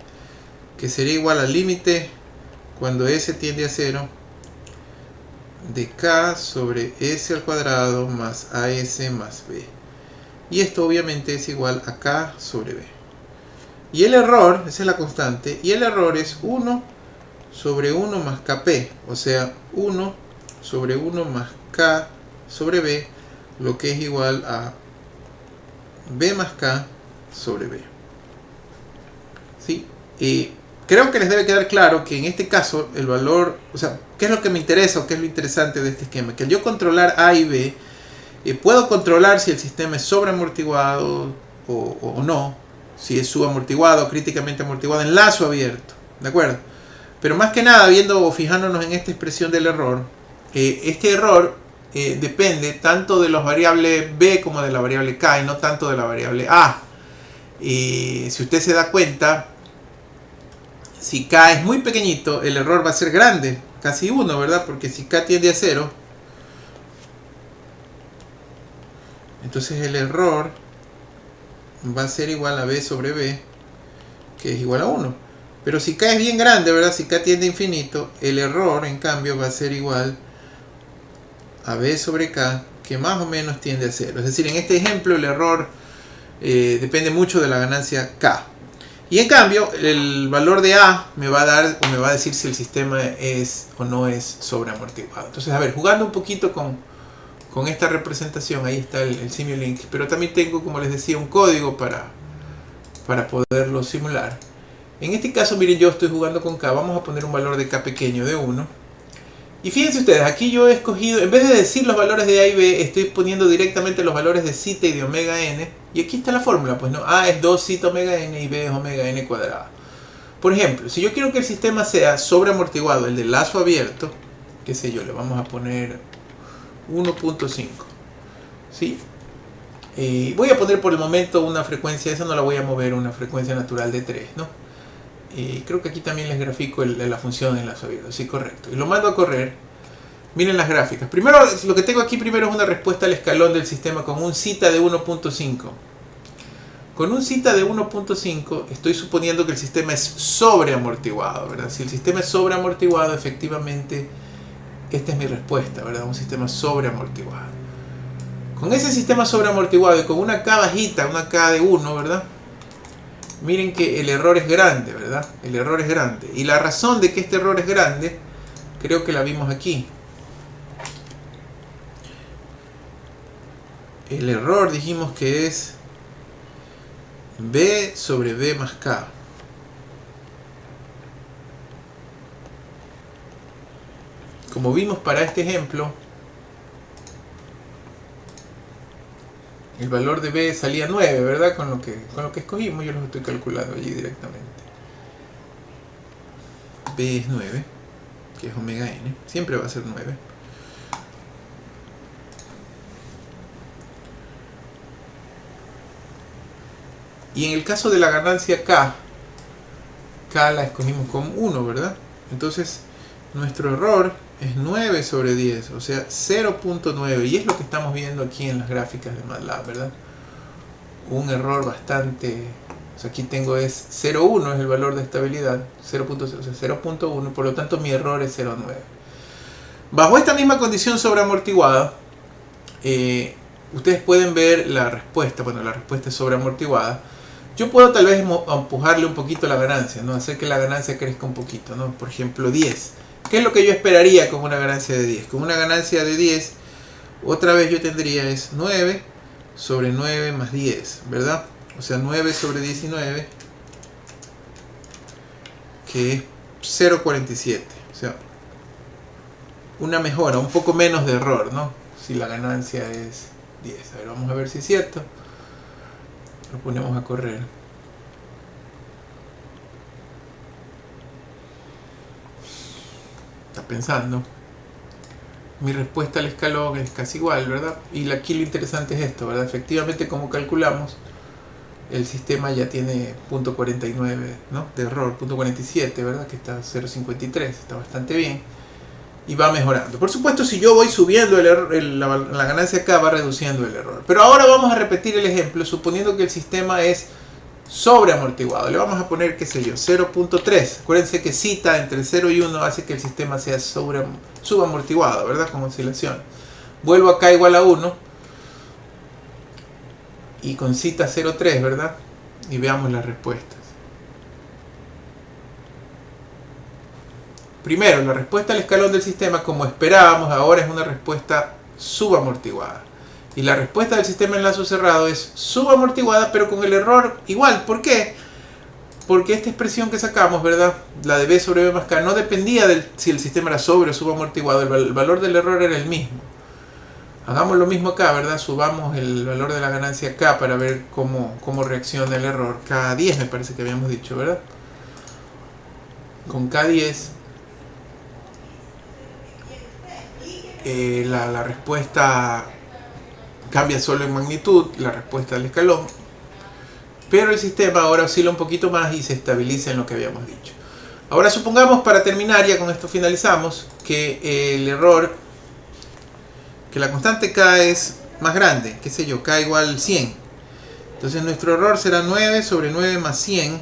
que sería igual al límite cuando S tiende a 0 de K sobre S al cuadrado más AS más B. Y esto obviamente es igual a K sobre B. Y el error, esa es la constante, y el error es 1 sobre 1 más Kp, o sea, 1 sobre 1 más K sobre B, lo que es igual a B más K sobre B. ¿Sí? Y creo que les debe quedar claro que en este caso el valor, o sea, ¿qué es lo que me interesa o qué es lo interesante de este esquema? Que al yo controlar A y B, puedo controlar si el sistema es sobreamortiguado o no, si es subamortiguado, críticamente amortiguado, en lazo abierto, ¿de acuerdo? Pero más que nada, viendo o fijándonos en esta expresión del error, este error depende tanto de las variables B como de la variable K y no tanto de la variable A. Y si usted se da cuenta, si K es muy pequeñito, el error va a ser grande, casi 1, ¿verdad? Porque si K tiende a 0, entonces el error va a ser igual a B sobre B, que es igual a 1. Pero si K es bien grande, ¿verdad? Si K tiende a infinito, el error, en cambio, va a ser igual a B sobre K, que más o menos tiende a 0. Es decir, en este ejemplo el error depende mucho de la ganancia K. Y en cambio, el valor de A me va a dar o me va a decir si el sistema es o no es sobreamortiguado. Entonces, a ver, jugando un poquito con esta representación, ahí está el Simulink, pero también tengo, como les decía, un código para poderlo simular. En este caso, miren, yo estoy jugando con K, vamos a poner un valor de K pequeño de 1, Y fíjense ustedes, aquí yo he escogido, en vez de decir los valores de A y B, estoy poniendo directamente los valores de zeta y de omega n. Y aquí está la fórmula, pues no, A es 2 zeta omega n y B es omega n cuadrada. Por ejemplo, si yo quiero que el sistema sea sobreamortiguado, el de lazo abierto, qué sé yo, le vamos a poner 1.5. ¿Sí? Voy a poner por el momento una frecuencia, esa no la voy a mover, una frecuencia natural de 3, ¿no? Creo que aquí también les grafico la función en lazo abierto, sí, correcto. Y lo mando a correr. Miren las gráficas. Primero, lo que tengo aquí primero es una respuesta al escalón del sistema con un zeta de 1.5. Con un zeta de 1.5 estoy suponiendo que el sistema es sobreamortiguado, ¿verdad? Si el sistema es sobreamortiguado, efectivamente, esta es mi respuesta, ¿verdad? Un sistema sobreamortiguado. Con ese sistema sobreamortiguado y con una K bajita, una K de 1, ¿verdad? Miren que el error es grande, ¿verdad? El error es grande. Y la razón de que este error es grande, creo que la vimos aquí. El error dijimos que es B sobre B más K. Como vimos para este ejemplo, el valor de B salía 9, ¿verdad? Con lo que escogimos, yo lo estoy calculando allí directamente. B es 9, que es omega n, siempre va a ser 9. Y en el caso de la ganancia K la escogimos con 1, ¿verdad? Entonces, nuestro error es 9 sobre 10, o sea, 0.9. Y es lo que estamos viendo aquí en las gráficas de MATLAB, ¿verdad? Un error bastante... O sea, aquí tengo es 0.1 es el valor de estabilidad, 0.1, por lo tanto mi error es 0.9. Bajo esta misma condición sobreamortiguada, ustedes pueden ver la respuesta. Bueno, la respuesta es sobreamortiguada. Yo puedo tal vez empujarle un poquito la ganancia, ¿no? Hacer que la ganancia crezca un poquito, ¿no? Por ejemplo, 10. ¿Qué es lo que yo esperaría con una ganancia de 10? Con una ganancia de 10, otra vez yo tendría es 9 sobre 9 más 10, ¿verdad? O sea, 9 sobre 19, que es 0.47. O sea, una mejora, un poco menos de error, ¿no? Si la ganancia es 10. A ver, vamos a ver si es cierto. Lo ponemos a correr. Está pensando. Mi respuesta al escalón es casi igual, ¿verdad? Y aquí lo interesante es esto, ¿verdad? Efectivamente, como calculamos, el sistema ya tiene 0.49, ¿no? De error, 0.47, ¿verdad? Que está 0.53, está bastante bien. Y va mejorando. Por supuesto, si yo voy subiendo la ganancia acá, va reduciendo el error. Pero ahora vamos a repetir el ejemplo, suponiendo que el sistema es sobreamortiguado. Le vamos a poner, qué sé yo, 0.3. Acuérdense que zeta entre 0 y 1 hace que el sistema sea subamortiguado, ¿verdad? Con oscilación. Vuelvo acá igual a 1. Y con zeta 0.3, ¿verdad? Y veamos las respuestas. Primero, la respuesta al escalón del sistema, como esperábamos, ahora es una respuesta subamortiguada. Y la respuesta del sistema en lazo cerrado es subamortiguada, pero con el error igual. ¿Por qué? Porque esta expresión que sacamos, ¿verdad? La de B sobre B más K, no dependía de si el sistema era sobre o subamortiguado. El valor del error era el mismo. Hagamos lo mismo acá, ¿verdad? Subamos el valor de la ganancia K para ver cómo reacciona el error. K10 me parece que habíamos dicho, ¿verdad? Con K10... la respuesta cambia solo en magnitud, la respuesta del escalón, pero el sistema ahora oscila un poquito más y se estabiliza en lo que habíamos dicho. Ahora supongamos, para terminar, ya con esto finalizamos, que el error, que la constante K es más grande, qué sé yo, K igual 100. Entonces nuestro error será 9 sobre 9 más 100,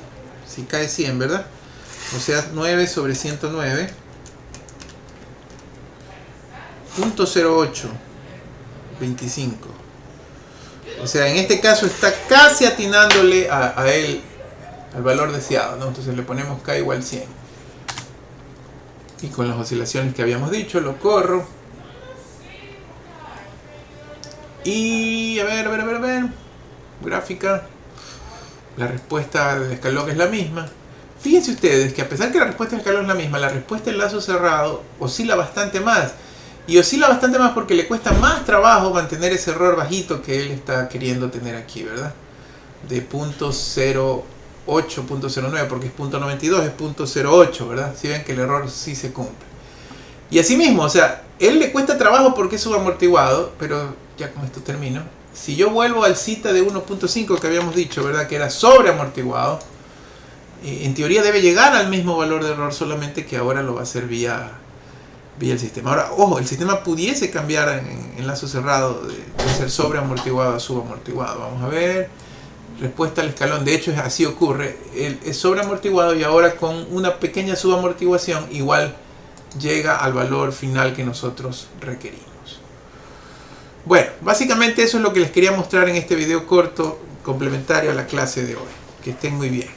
si K es 100, ¿verdad? O sea, 9 sobre 109. 0.0825. O sea, en este caso está casi atinándole a él, al valor deseado, ¿no? Entonces le ponemos K igual 100. Y con las oscilaciones que habíamos dicho, lo corro. Y a ver. Gráfica. La respuesta del escalón es la misma. fíjense ustedes que a pesar que la respuesta del escalón es la misma, la respuesta del lazo cerrado oscila bastante más. Y oscila bastante más porque le cuesta más trabajo mantener ese error bajito que él está queriendo tener aquí, ¿verdad? De 0.08, 0.09, porque es 0.92, es 0.08, ¿verdad? Si ven que el error sí se cumple. Y así mismo, o sea, él le cuesta trabajo porque es subamortiguado, pero ya con esto termino. Si yo vuelvo al cita de 1.5 que habíamos dicho, ¿verdad? Que era sobreamortiguado, en teoría debe llegar al mismo valor de error, solamente que ahora lo va a hacer vía el sistema. Ahora, ojo, el sistema pudiese cambiar en lazo cerrado de ser sobreamortiguado a subamortiguado. Vamos a ver. Respuesta al escalón. De hecho, así ocurre. Es sobreamortiguado y ahora con una pequeña subamortiguación igual llega al valor final que nosotros requerimos. Bueno, básicamente eso es lo que les quería mostrar en este video corto complementario a la clase de hoy. Que estén muy bien.